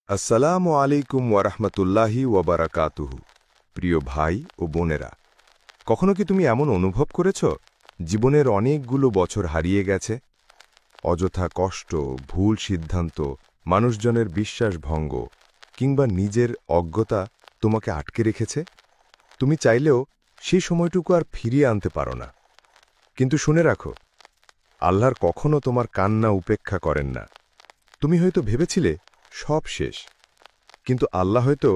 আসসালামু আলাইকুম ওয়ারাহমাতুল্লাহি ওয়াবারাকাতুহু। প্রিয় ভাই ও বোনেরা, কখনো কি তুমি এমন অনুভব করেছ জীবনের অনেকগুলো বছর হারিয়ে গেছে? অযথা কষ্ট, ভুল সিদ্ধান্ত, মানুষজনের বিশ্বাসভঙ্গ কিংবা নিজের অজ্ঞতা তোমাকে আটকে রেখেছে। তুমি চাইলেও সেই সময়টুকু আর ফিরিয়ে আনতে পারো না। কিন্তু শুনে রাখো, আল্লাহর কখনো তোমার কান্না উপেক্ষা করেন না। তুমি হয়তো ভেবেছিলে সব শেষ, কিন্তু আল্লাহ হয়তো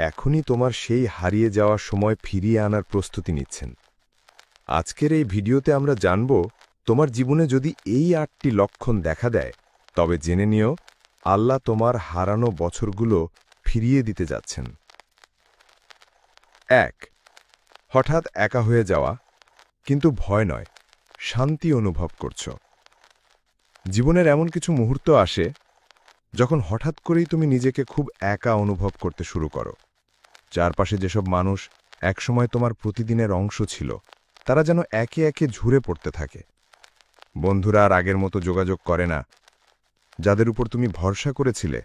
এখনই তোমার সেই হারিয়ে যাওয়ার সময় ফিরিয়ে আনার প্রস্তুতি নিচ্ছেন। আজকের এই ভিডিওতে আমরা জানব, তোমার জীবনে যদি এই ৮টি লক্ষণ দেখা দেয়, তবে জেনে নিও আল্লাহ তোমার হারানো বছরগুলো ফিরিয়ে দিতে যাচ্ছেন। ১. হঠাৎ একা হয়ে যাওয়া, কিন্তু ভয় নয়, শান্তি অনুভব করছ। জীবনের এমন কিছু মুহূর্ত আসে যখন হঠাৎ করেই তুমি নিজেকে খুব একা অনুভব করতে শুরু করো। চারপাশে যেসব মানুষ একসময় তোমার প্রতিদিনের অংশ ছিল, তারা যেন একে একে ঝুরে পড়তে থাকে। বন্ধুরা আর আগের মতো যোগাযোগ করে না। যাদের উপর তুমি ভরসা করেছিলে,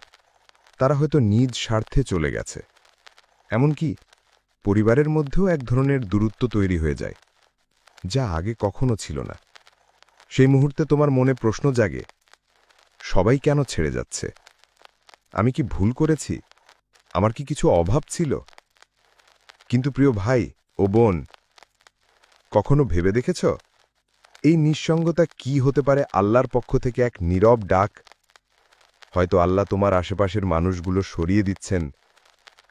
তারা হয়তো নিজ স্বার্থে চলে গেছে। এমনকি পরিবারের মধ্যেও এক ধরনের দূরত্ব তৈরি হয়ে যায়, যা আগে কখনো ছিল না। সেই মুহূর্তে তোমার মনে প্রশ্ন জাগে, সবাই কেন ছেড়ে যাচ্ছে? আমি কি ভুল করেছি? আমার কি কিছু অভাব ছিল? কিন্তু প্রিয় ভাই ও বোন, কখনো ভেবে দেখেছ এই নিঃসঙ্গতা কি হতে পারে? আল্লাহর পক্ষ থেকে এক নীরব ডাক। হয়তো আল্লাহ তোমার আশেপাশের মানুষগুলো সরিয়ে দিচ্ছেন,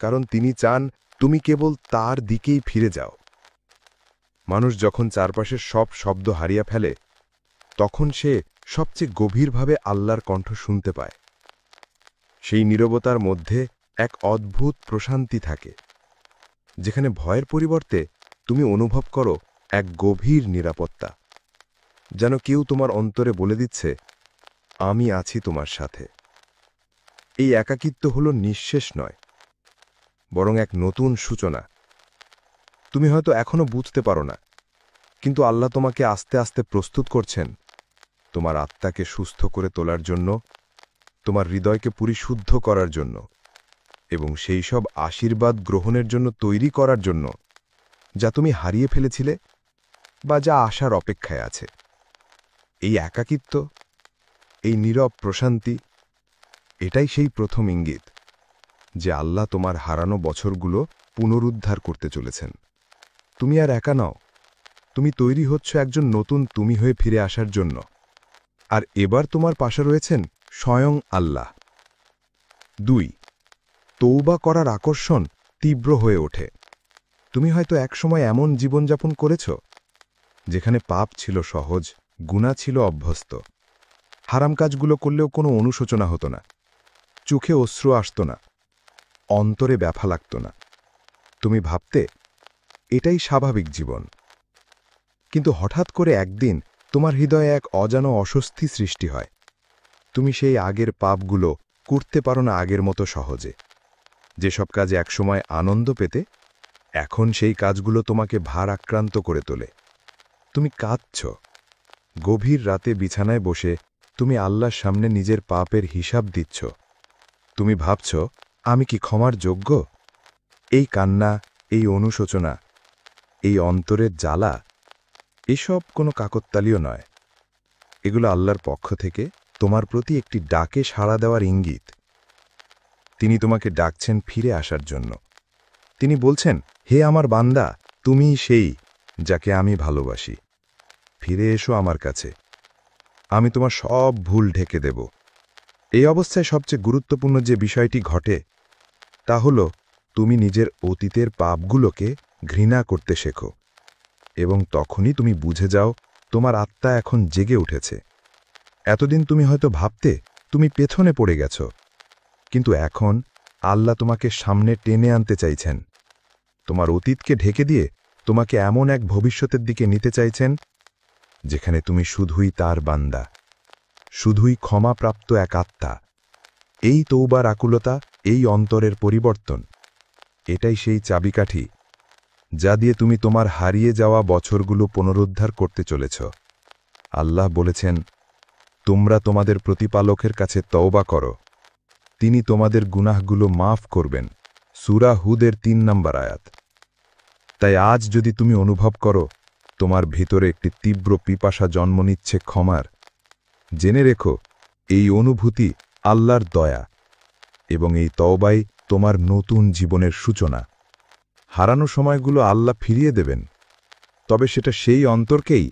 কারণ তিনি চান তুমি কেবল তার দিকেই ফিরে যাও। মানুষ যখন চারপাশের সব শব্দ হারিয়ে ফেলে, তখন সে সবচেয়ে গভীরভাবে আল্লাহর কণ্ঠ শুনতে পায়। সেই নীরবতার মধ্যে এক অদ্ভুত প্রশান্তি থাকে, যেখানে ভয়ের পরিবর্তে তুমি অনুভব করো এক গভীর নিরাপত্তা। যেন কেউ তোমার অন্তরে বলে দিচ্ছে, আমি আছি তোমার সাথে। এই একাকিত্ব হল নিঃশেষ নয়, বরং এক নতুন সূচনা। তুমি হয়তো এখনো বুঝতে পারো না, কিন্তু আল্লাহ তোমাকে আস্তে আস্তে প্রস্তুত করছেন তোমার আত্মাকে সুস্থ করে তোলার জন্য, তোমার হৃদয়কে পরিশুদ্ধ করার জন্য, এবং সেই সব আশীর্বাদ গ্রহণের জন্য তৈরি করার জন্য যা তুমি হারিয়ে ফেলেছিলে বা যা আসার অপেক্ষায় আছে। এই একাকিত্ব, এই নীরব প্রশান্তি, এটাই সেই প্রথম ইঙ্গিত যে আল্লাহ তোমার হারানো বছরগুলো পুনরুদ্ধার করতে চলেছেন। তুমি আর একা নও, তুমি তৈরি হচ্ছ একজন নতুন তুমি হয়ে ফিরে আসার জন্য। আর এবার তোমার পাশে রয়েছেন স্বয়ং আল্লাহ। ২. তৌবা করার আকর্ষণ তীব্র হয়ে ওঠে। তুমি হয়তো একসময় এমন জীবনযাপন করেছ যেখানে পাপ ছিল সহজ, গুনাহ ছিল অভ্যস্ত। হারাম কাজগুলো করলেও কোনো অনুশোচনা হতো না, চোখে অশ্রু আসত না, অন্তরে ব্যথা লাগত না। তুমি ভাবতে এটাই স্বাভাবিক জীবন। কিন্তু হঠাৎ করে একদিন তোমার হৃদয়ে এক অজানা অস্বস্তি সৃষ্টি হয়। তুমি সেই আগের পাপগুলো করতে পারো না আগের মতো সহজে। যেসব কাজে একসময় আনন্দ পেতে, এখন সেই কাজগুলো তোমাকে ভারাক্রান্ত করে তোলে। তুমি কাঁদছ। গভীর রাতে বিছানায় বসে তুমি আল্লাহর সামনে নিজের পাপের হিসাব দিচ্ছ। তুমি ভাবছ, আমি কি ক্ষমার যোগ্য? এই কান্না, এই অনুশোচনা, এই অন্তরের জ্বালা, এসব কোনো কাকতালীয় নয়। এগুলো আল্লাহর পক্ষ থেকে তোমার প্রতি একটি ডাকে সাড়া দেওয়ার ইঙ্গিত। তিনি তোমাকে ডাকছেন ফিরে আসার জন্য। তিনি বলছেন, হে আমার বান্দা, তুমিই সেই যাকে আমি ভালোবাসি। ফিরে এসো আমার কাছে, আমি তোমার সব ভুল ঢেকে দেব। এই অবস্থায় সবচেয়ে গুরুত্বপূর্ণ যে বিষয়টি ঘটে, তা হল তুমি নিজের অতীতের পাপগুলোকে ঘৃণা করতে শেখো, এবং তখনই তুমি বুঝে যাও তোমার আত্মা এখন জেগে উঠেছে। এতদিন তুমি হয়তো ভাবতে তুমি পেছনে পড়ে গেছ, কিন্তু এখন আল্লাহ তোমাকে সামনে টেনে আনতে চাইছেন। তোমার অতীতকে ঢেকে দিয়ে তোমাকে এমন এক ভবিষ্যতের দিকে নিতে চাইছেন যেখানে তুমি শুধুই তার বান্দা, শুধুই ক্ষমাপ্রাপ্ত এক আত্মা। এই তৌবার আকুলতা, এই অন্তরের পরিবর্তন, এটাই সেই চাবিকাঠি যা দিয়ে তুমি তোমার হারিয়ে যাওয়া বছরগুলো পুনরুদ্ধার করতে চলেছ। আল্লাহ বলেছেন, তোমরা তোমাদের প্রতিপালকের কাছে তওবা করো, তিনি তোমাদের গুনাহগুলো মাফ করবেন। সূরা হুদের ৩ নম্বর আয়াত। তাই আজ যদি তুমি অনুভব করো তোমার ভিতরে একটি তীব্র পিপাসা জন্ম নিচ্ছে ক্ষমার, জেনে রেখো এই অনুভূতি আল্লাহর দয়া এবং এই তওবাই তোমার নতুন জীবনের সূচনা। হারানো সময়গুলো আল্লাহ ফিরিয়ে দেবেন, তবে সেটা সেই অন্তরকেই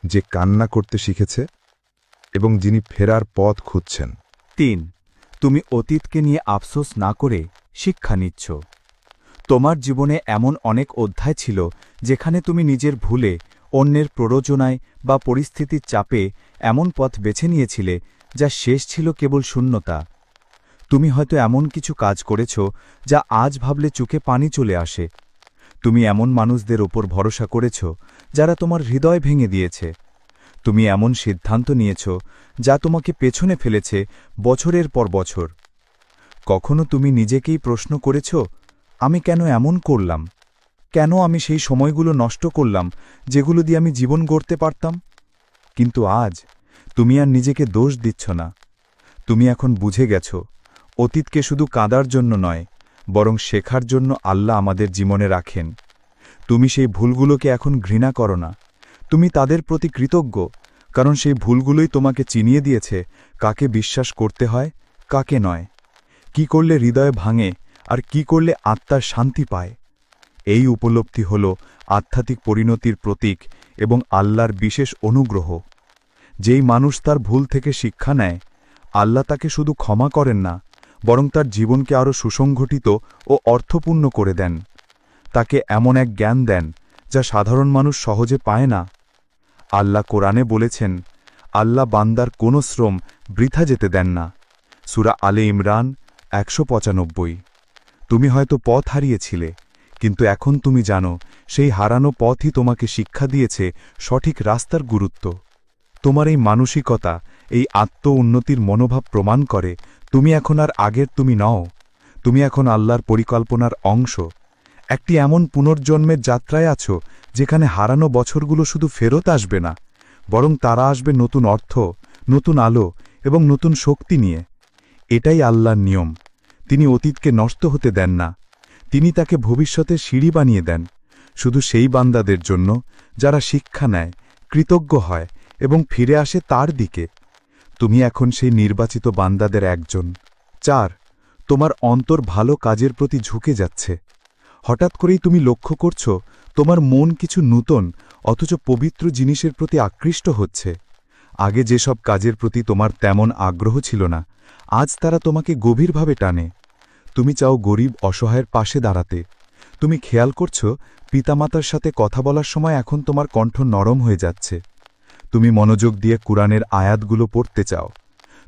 যে কান্না করতে শিখেছে এবং যিনি ফেরার পথ খুঁজছেন। ৩. তুমি অতীতকে নিয়ে আফসোস না করে শিক্ষা নিচ্ছ। তোমার জীবনে এমন অনেক অধ্যায় ছিল যেখানে তুমি নিজের ভুলে, অন্যের প্ররোচনায় বা পরিস্থিতির চাপে এমন পথ বেছে নিয়েছিলে যা শেষ ছিল কেবল শূন্যতা। তুমি হয়তো এমন কিছু কাজ করেছ যা আজ ভাবলে চোখে পানি চলে আসে। তুমি এমন মানুষদের ওপর ভরসা করেছ যারা তোমার হৃদয় ভেঙে দিয়েছে। তুমি এমন সিদ্ধান্ত নিয়েছ যা তোমাকে পেছনে ফেলেছে বছরের পর বছর। কখনো তুমি নিজেকেই প্রশ্ন করেছ, আমি কেন এমন করলাম? কেন আমি সেই সময়গুলো নষ্ট করলাম যেগুলো দিয়ে আমি জীবন গড়তে পারতাম? কিন্তু আজ তুমি আর নিজেকে দোষ দিচ্ছ না। তুমি এখন বুঝে গেছ, অতীতকে শুধু কাঁদার জন্য নয়, বরং শেখার জন্য আল্লাহ আমাদের জীবনে রাখেন। তুমি সেই ভুলগুলোকে এখন ঘৃণা করো না, তুমি তাদের প্রতি কৃতজ্ঞ, কারণ সেই ভুলগুলোই তোমাকে চিনিয়ে দিয়েছে কাকে বিশ্বাস করতে হয়, কাকে নয়, কি করলে হৃদয় ভাঙে আর কি করলে আত্মার শান্তি পায়। এই উপলব্ধি হল আধ্যাত্মিক পরিণতির প্রতীক এবং আল্লাহর বিশেষ অনুগ্রহ। যেই মানুষ তার ভুল থেকে শিক্ষা নেয়, আল্লাহ তাকে শুধু ক্ষমা করেন না, বরং তার জীবনকে আরও সুসংগঠিত ও অর্থপূর্ণ করে দেন। তাকে এমন এক জ্ঞান দেন যা সাধারণ মানুষ সহজে পায় না। আল্লাহ কোরআনে বলেছেন, আল্লাহ বান্দার কোনো শ্রম বৃথা যেতে দেন না। সূরা আলে ইমরান ১৯৫। তুমি হয়তো পথ হারিয়েছিলে, কিন্তু এখন তুমি জানো সেই হারানো পথই তোমাকে শিক্ষা দিয়েছে সঠিক রাস্তার গুরুত্ব। তোমার এই মানসিকতা, এই আত্ম উন্নতির মনোভাব প্রমাণ করে তুমি এখন আর আগের তুমি নও। তুমি এখন আল্লাহর পরিকল্পনার অংশ। একটি এমন পুনর্জন্মের যাত্রায় আছো যেখানে হারানো বছরগুলো শুধু ফেরত আসবে না, বরং তারা আসবে নতুন অর্থ, নতুন আলো এবং নতুন শক্তি নিয়ে। এটাই আল্লাহর নিয়ম। তিনি অতীতকে নষ্ট হতে দেন না, তিনি তাকে ভবিষ্যতে সিঁড়ি বানিয়ে দেন, শুধু সেই বান্দাদের জন্য যারা শিক্ষা নেয়, কৃতজ্ঞ হয় এবং ফিরে আসে তার দিকে। তুমি এখন সেই নির্বাচিত বান্দাদের একজন। ৪. তোমার অন্তর ভালো কাজের প্রতি ঝুঁকে যাচ্ছে। হঠাৎ করেই তুমি লক্ষ্য করছ তোমার মন কিছু নূতন অথচ পবিত্র জিনিসের প্রতি আকৃষ্ট হচ্ছে। আগে যেসব কাজের প্রতি তোমার তেমন আগ্রহ ছিল না, আজ তারা তোমাকে গভীরভাবে টানে। তুমি চাও গরিব অসহায়ের পাশে দাঁড়াতে। তুমি খেয়াল করছ পিতামাতার সাথে কথা বলার সময় এখন তোমার কণ্ঠ নরম হয়ে যাচ্ছে। তুমি মনোযোগ দিয়ে কুরআনের আয়াতগুলো পড়তে চাও।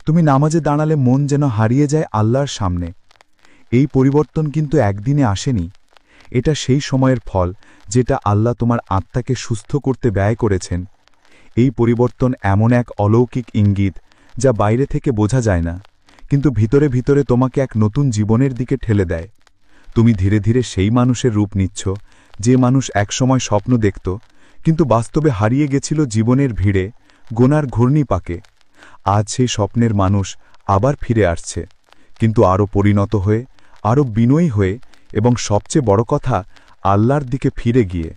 তুমি নামাজে দাঁড়ালে মন যেন হারিয়ে যায় আল্লাহর সামনে। এই পরিবর্তন কিন্তু একদিনে আসেনি। এটা সেই সময়ের ফল যেটা আল্লাহ তোমার আত্মাকে সুস্থ করতে ব্যয় করেছেন। এই পরিবর্তন এমন এক অলৌকিক ইঙ্গিত যা বাইরে থেকে বোঝা যায় না, কিন্তু ভিতরে ভিতরে তোমাকে এক নতুন জীবনের দিকে ঠেলে দেয়। তুমি ধীরে ধীরে সেই মানুষের রূপ নিচ্ছ যে মানুষ একসময় স্বপ্ন দেখত, কিন্তু বাস্তবে হারিয়ে গেছিল জীবনের ভিড়ে, গোনার ঘূর্ণিপাকে। আজ সেই স্বপ্নের মানুষ আবার ফিরে আসছে, কিন্তু আরও পরিণত হয়ে, আরও বিনয়ী হয়ে এবং সবচেয়ে বড় কথা, আল্লাহর দিকে ফিরে গিয়ে।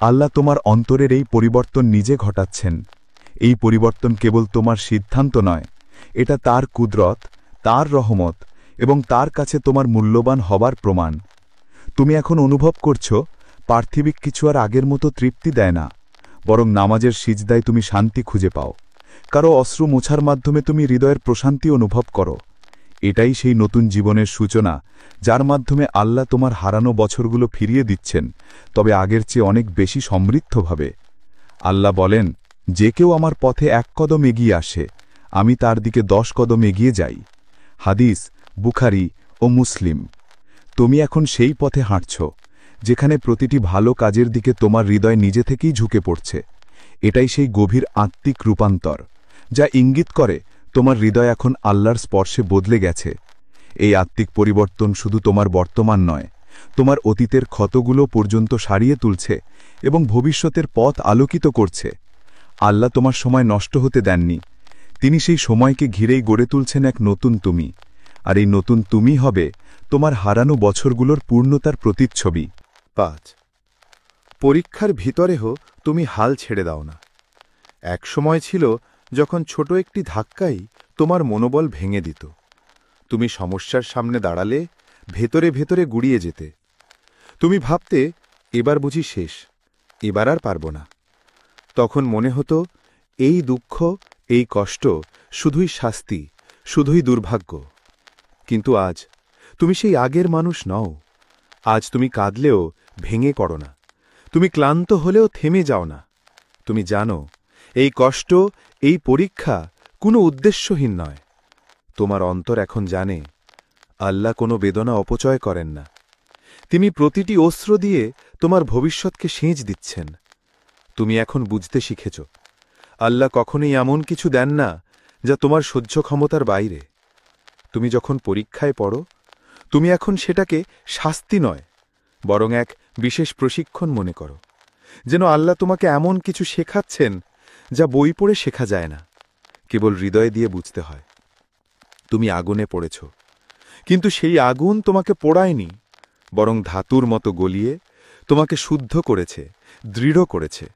আল্লাহ তোমার অন্তরের এই পরিবর্তন নিজে ঘটাচ্ছেন। এই পরিবর্তন কেবল তোমার সিদ্ধান্ত নয়, এটা তার কুদরত, তার রহমত এবং তার কাছে তোমার মূল্যবান হবার প্রমাণ। তুমি এখন অনুভব করছ পার্থিবিক কিছু আর আগের মতো তৃপ্তি দেয় না, বরং নামাজের সিজদায় তুমি শান্তি খুঁজে পাও। কারো অশ্রু মোছার মাধ্যমে তুমি হৃদয়ের প্রশান্তি অনুভব করো। এটাই সেই নতুন জীবনের সূচনা যার মাধ্যমে আল্লাহ তোমার হারানো বছরগুলো ফিরিয়ে দিচ্ছেন, তবে আগের চেয়ে অনেক বেশি সমৃদ্ধভাবে। আল্লাহ বলেন, যে কেউ আমার পথে ১ কদম এগিয়ে আসে, আমি তার দিকে ১০ কদম এগিয়ে যাই। হাদিস বুখারী ও মুসলিম। তুমি এখন সেই পথে হাঁটছ যেখানে প্রতিটি ভালো কাজের দিকে তোমার হৃদয় নিজে থেকেই ঝুঁকে পড়ছে। এটাই সেই গভীর আত্মিক রূপান্তর যা ইঙ্গিত করে তোমার হৃদয় এখন আল্লাহর স্পর্শে বদলে গেছে। এই আত্মিক পরিবর্তন শুধু তোমার বর্তমান নয়, তোমার অতীতের ক্ষতগুলো পর্যন্ত সারিয়ে তুলছে এবং ভবিষ্যতের পথ আলোকিত করছে। আল্লাহ তোমার সময় নষ্ট হতে দেননি, তিনি সেই সময়কে ঘিরেই গড়ে তুলছেন এক নতুন তুমি। আর এই নতুন তুমি হবে তোমার হারানো বছরগুলোর পূর্ণতার প্রতিচ্ছবি। 5 পরীক্ষার ভিতরেও তুমি হাল ছেড়ে দাও না। এক সময় ছিল যখন ছোট একটি ধাক্কাই তোমার মনোবল ভেঙে দিত। তুমি সমস্যার সামনে দাঁড়ালে ভেতরে ভেতরে গুড়িয়ে যেতে। তুমি ভাবতে, এবার বুঝি শেষ, এবার আর পারব না। তখন মনে হতো এই দুঃখ, এই কষ্ট শুধুই শাস্তি, শুধুই দুর্ভাগ্য। কিন্তু আজ তুমি সেই আগের মানুষ নও। আজ তুমি কাঁদলেও ভেঙে পড়ো না, তুমি ক্লান্ত হলেও থেমে যাও না। তুমি জানো এই কষ্ট, এই পরীক্ষা কোনো উদ্দেশ্যহীন নয়। তোমার অন্তর এখন জানে আল্লাহ কোনো বেদনা অপচয় করেন না। তিনি প্রতিটি অস্ত্র দিয়ে তোমার ভবিষ্যৎকে সেঁচ দিচ্ছেন। তুমি এখন বুঝতে শিখেছ আল্লাহ কখনোই এমন কিছু দেন না যা তোমার সহ্য ক্ষমতার বাইরে। তুমি যখন পরীক্ষায় পড়ো, তুমি এখন সেটাকে শাস্তি নয়, বরং এক বিশেষ প্রশিক্ষণ মনে করো, যেন আল্লাহ তোমাকে এমন কিছু শেখাচ্ছেন যা বই পড়ে শেখা যায় না, কেবল হৃদয় দিয়ে বুঝতে হয়। তুমি আগুনে পড়েছ, কিন্তু সেই আগুন তোমাকে পোড়ায়নি, বরং ধাতুর মতো গলিয়ে তোমাকে শুদ্ধ করেছে, দৃঢ় করেছে।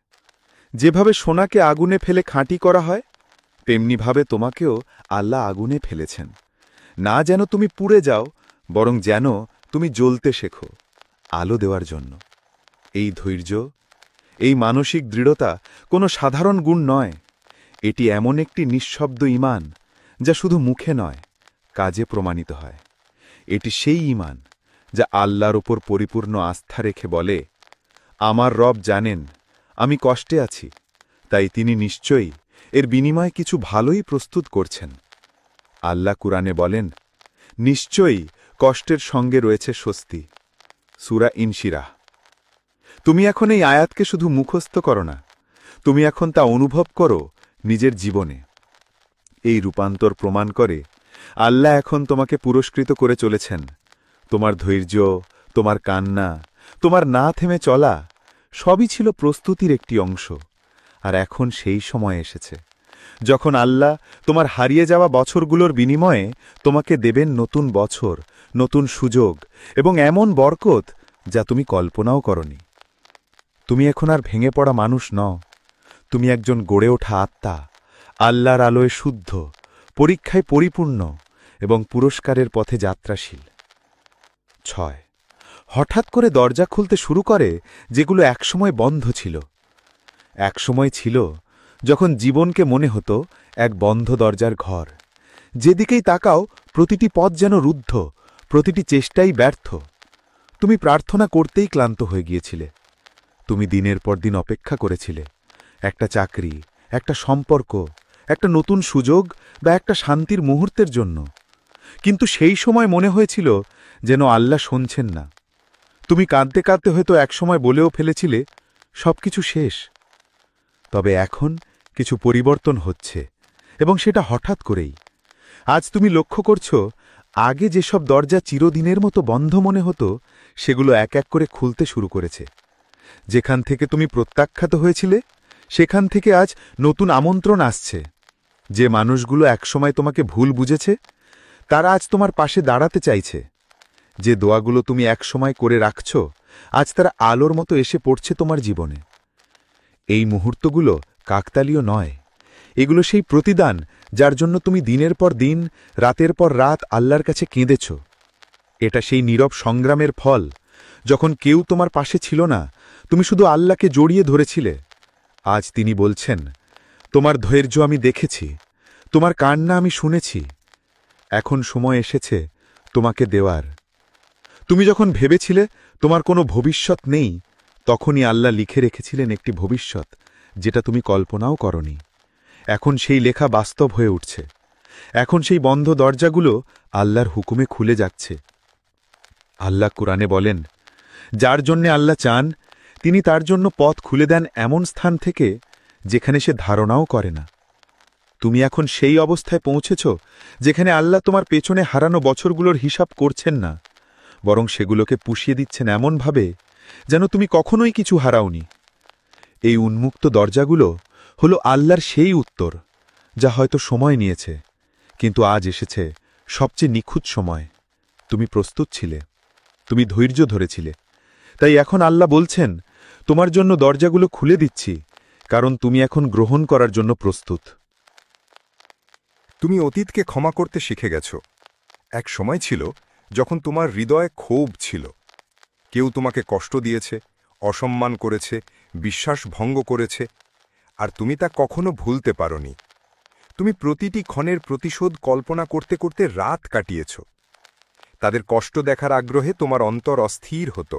যেভাবে সোনাকে আগুনে ফেলে খাঁটি করা হয়, তেমনিভাবে তোমাকেও আল্লাহ আগুনে ফেলেছেন, না যেন তুমি পুড়ে যাও, বরং যেন তুমি জ্বলতে শেখো, আলো দেওয়ার জন্য। এই ধৈর্য, এই মানসিক দৃঢ়তা কোনো সাধারণ গুণ নয়। এটি এমন একটি নিঃশব্দ ঈমান যা শুধু মুখে নয়, কাজে প্রমাণিত হয়। এটি সেই ঈমান যা আল্লাহর ওপর পরিপূর্ণ আস্থা রেখে বলে, আমার রব জানেন আমি কষ্টে আছি, তাই তিনি নিশ্চয়ই এর বিনিময়ে কিছু ভালোই প্রস্তুত করছেন। আল্লাহ কুরআনে বলেন, নিশ্চয়ই কষ্টের সঙ্গে রয়েছে স্বস্তি। সূরা ইনশিরাহ। তুমি এখন এই আয়াতকে শুধু মুখস্থ করো না, তুমি এখন তা অনুভব করো নিজের জীবনে। এই রূপান্তর প্রমাণ করে আল্লাহ এখন তোমাকে পুরস্কৃত করে চলেছেন। তোমার ধৈর্য, তোমার কান্না, তোমার না থেমে চলা সবই ছিল প্রস্তুতির একটি অংশ। আর এখন সেই সময় এসেছে যখন আল্লাহ তোমার হারিয়ে যাওয়া বছরগুলোর বিনিময়ে তোমাকে দেবেন নতুন বছর, নতুন সুযোগ এবং এমন বরকত যা তুমি কল্পনাও করনি। তুমি এখন আর ভেঙে পড়া মানুষ নও, তুমি একজন গড়ে ওঠা আত্মা, আল্লাহর আলোয় শুদ্ধ, পরীক্ষায় পরিপূর্ণ এবং পুরস্কারের পথে যাত্রাশীল। 6 হঠাৎ করে দরজা খুলতে শুরু করে যেগুলো একসময় বন্ধ ছিল। একসময় ছিল যখন জীবনকে মনে হতো এক বন্ধ দরজার ঘর, যেদিকেই তাকাও প্রতিটি পথ যেন রুদ্ধ, প্রতিটি চেষ্টাই ব্যর্থ। তুমি প্রার্থনা করতেই ক্লান্ত হয়ে গিয়েছিলে। তুমি দিনের পর দিন অপেক্ষা করেছিলে একটা চাকরি, একটা সম্পর্ক, একটা নতুন সুযোগ বা একটা শান্তির মুহূর্তের জন্য। কিন্তু সেই সময় মনে হয়েছিল যেন আল্লাহ শুনছেন না। তুমি কাঁদতে কাঁদতে হয়তো একসময় বলেও ফেলেছিলে সবকিছু শেষ। তবে এখন কিছু পরিবর্তন হচ্ছে, এবং সেটা হঠাৎ করেই। আজ তুমি লক্ষ্য করছ আগে যেসব দরজা চিরদিনের মতো বন্ধ মনে হতো, সেগুলো এক এক করে খুলতে শুরু করেছে। যেখান থেকে তুমি প্রত্যাখ্যাত হয়েছিলে, সেখান থেকে আজ নতুন আমন্ত্রণ আসছে। যে মানুষগুলো একসময় তোমাকে ভুল বুঝেছে, তারা আজ তোমার পাশে দাঁড়াতে চাইছে। যে দোয়াগুলো তুমি একসময় করে রাখছ, আজ তারা আলোর মতো এসে পড়ছে তোমার জীবনে। এই মুহূর্তগুলো কাকতালীয় নয়, এগুলো সেই প্রতিদান যার জন্য তুমি দিনের পর দিন, রাতের পর রাত আল্লাহর কাছে কেঁদেছ। এটা সেই নীরব সংগ্রামের ফল, যখন কেউ তোমার পাশে ছিল না, তুমি শুধু আল্লাহকে জড়িয়ে ধরেছিলে। আজ তিনি বলছেন, তোমার ধৈর্য আমি দেখেছি, তোমার কান্না আমি শুনেছি। এখন সময় এসেছে তোমাকে দেওয়ার। তুমি যখন ভেবেছিলে তোমার কোনো ভবিষ্যৎ নেই, তখনই আল্লাহ লিখে রেখেছিলেন একটি ভবিষ্যৎ যেটা তুমি কল্পনাও করনি। এখন সেই লেখা বাস্তব হয়ে উঠছে। এখন সেই বন্ধ দরজাগুলো আল্লাহর হুকুমে খুলে যাচ্ছে। আল্লাহ কুরআনে বলেন, যার জন্যে আল্লাহ চান তিনি তার জন্য পথ খুলে দেন এমন স্থান থেকে যেখানে সে ধারণাও করে না। তুমি এখন সেই অবস্থায় পৌঁছেছ যেখানে আল্লাহ তোমার পেছনে হারানো বছরগুলোর হিসাব করছেন না, বরং সেগুলোকে পুষিয়ে দিচ্ছেন এমনভাবে যেন তুমি কখনোই কিছু হারাওনি। এই উন্মুক্ত দরজাগুলো হলো আল্লাহর সেই উত্তর যা হয়তো সময় নিয়েছে, কিন্তু আজ এসেছে সবচেয়ে নিখুঁত সময় তুমি প্রস্তুত ছিলে, তুমি ধৈর্য ধরেছিলে। তাই এখন আল্লাহ বলছেন, তোমার জন্য দরজাগুলো খুলে দিচ্ছি, কারণ তুমি এখন গ্রহণ করার জন্য প্রস্তুত। তুমি অতীতকে ক্ষমা করতে শিখে গেছ। এক সময় ছিল যখন তোমার হৃদয়ে ক্ষোভ ছিল। কেউ তোমাকে কষ্ট দিয়েছে, অসম্মান করেছে, বিশ্বাস ভঙ্গ করেছে, আর তুমি তা কখনো ভুলতে পারোনি। তুমি প্রতিটি ক্ষণের প্রতিশোধ কল্পনা করতে করতে রাত কাটিয়েছ। তাদের কষ্ট দেখার আগ্রহে তোমার অন্তর অস্থির হতো।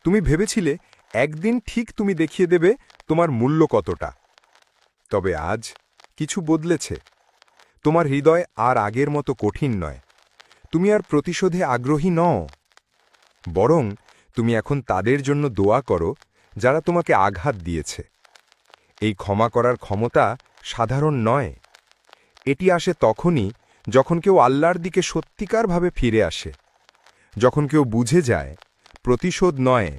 তুমি ভেবেছিলে একদিন ঠিক তুমি দেখিয়ে দেবে তোমার মূল্য কতটা। তবে আজ কিছু বদলেছে। তোমার হৃদয় আর আগের মতো কঠিন নয়। তুমি আর প্রতিশোধে আগ্রহী নও। বরং তুমি এখন তাদের জন্য দোয়া করো যারা তোমাকে আঘাত দিয়েছে। এই ক্ষমা করার ক্ষমতা সাধারণ নয়। এটি আসে তখনই যখন কেউ আল্লাহর দিকে সত্যিকারভাবে ফিরে আসে, যখন কেউ বুঝে যায় প্রতিশোধ নয়,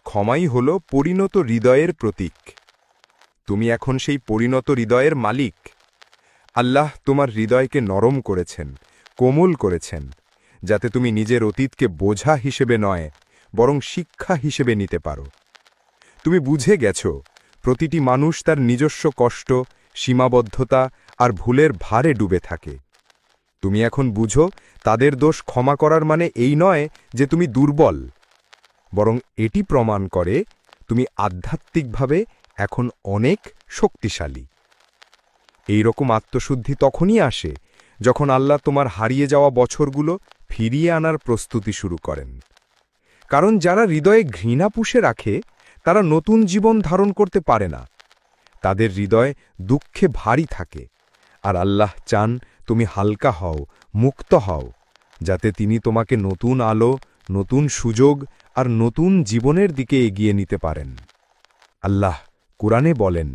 ক্ষমাই হল পরিণত হৃদয়ের প্রতীক। তুমি এখন সেই পরিণত হৃদয়ের মালিক। আল্লাহ তোমার হৃদয়কে নরম করেছেন, কোমল করেছেন, যাতে তুমি নিজের অতীতকে বোঝা হিসেবে নয়, বরং শিক্ষা হিসেবে নিতে পারো। তুমি বুঝে গেছ প্রতিটি মানুষ তার নিজস্ব কষ্ট, সীমাবদ্ধতা আর ভুলের ভারে ডুবে থাকে। তুমি এখন বুঝো তাদের দোষ ক্ষমা করার মানে এই নয় যে তুমি দুর্বল, বরং এটি প্রমাণ করে তুমি আধ্যাত্মিকভাবে এখন অনেক শক্তিশালী। এই রকম আত্মশুদ্ধি তখনই আসে যখন আল্লাহ তোমার হারিয়ে যাওয়া বছরগুলো ফিরিয়ে আনার প্রস্তুতি শুরু করেন। কারণ যারা হৃদয়ে ঘৃণা পুষে রাখে তারা নতুন জীবন ধারণ করতে পারে না। তাদের হৃদয় দুঃখে ভারী থাকে, আর আল্লাহ চান তুমি হালকা হও, মুক্ত হও, যাতে তিনি তোমাকে নতুন আলো, নতুন সুযোগ আর নতুন জীবনের দিকে এগিয়ে নিতে পারেন। আল্লাহ কুরআনে বলেন,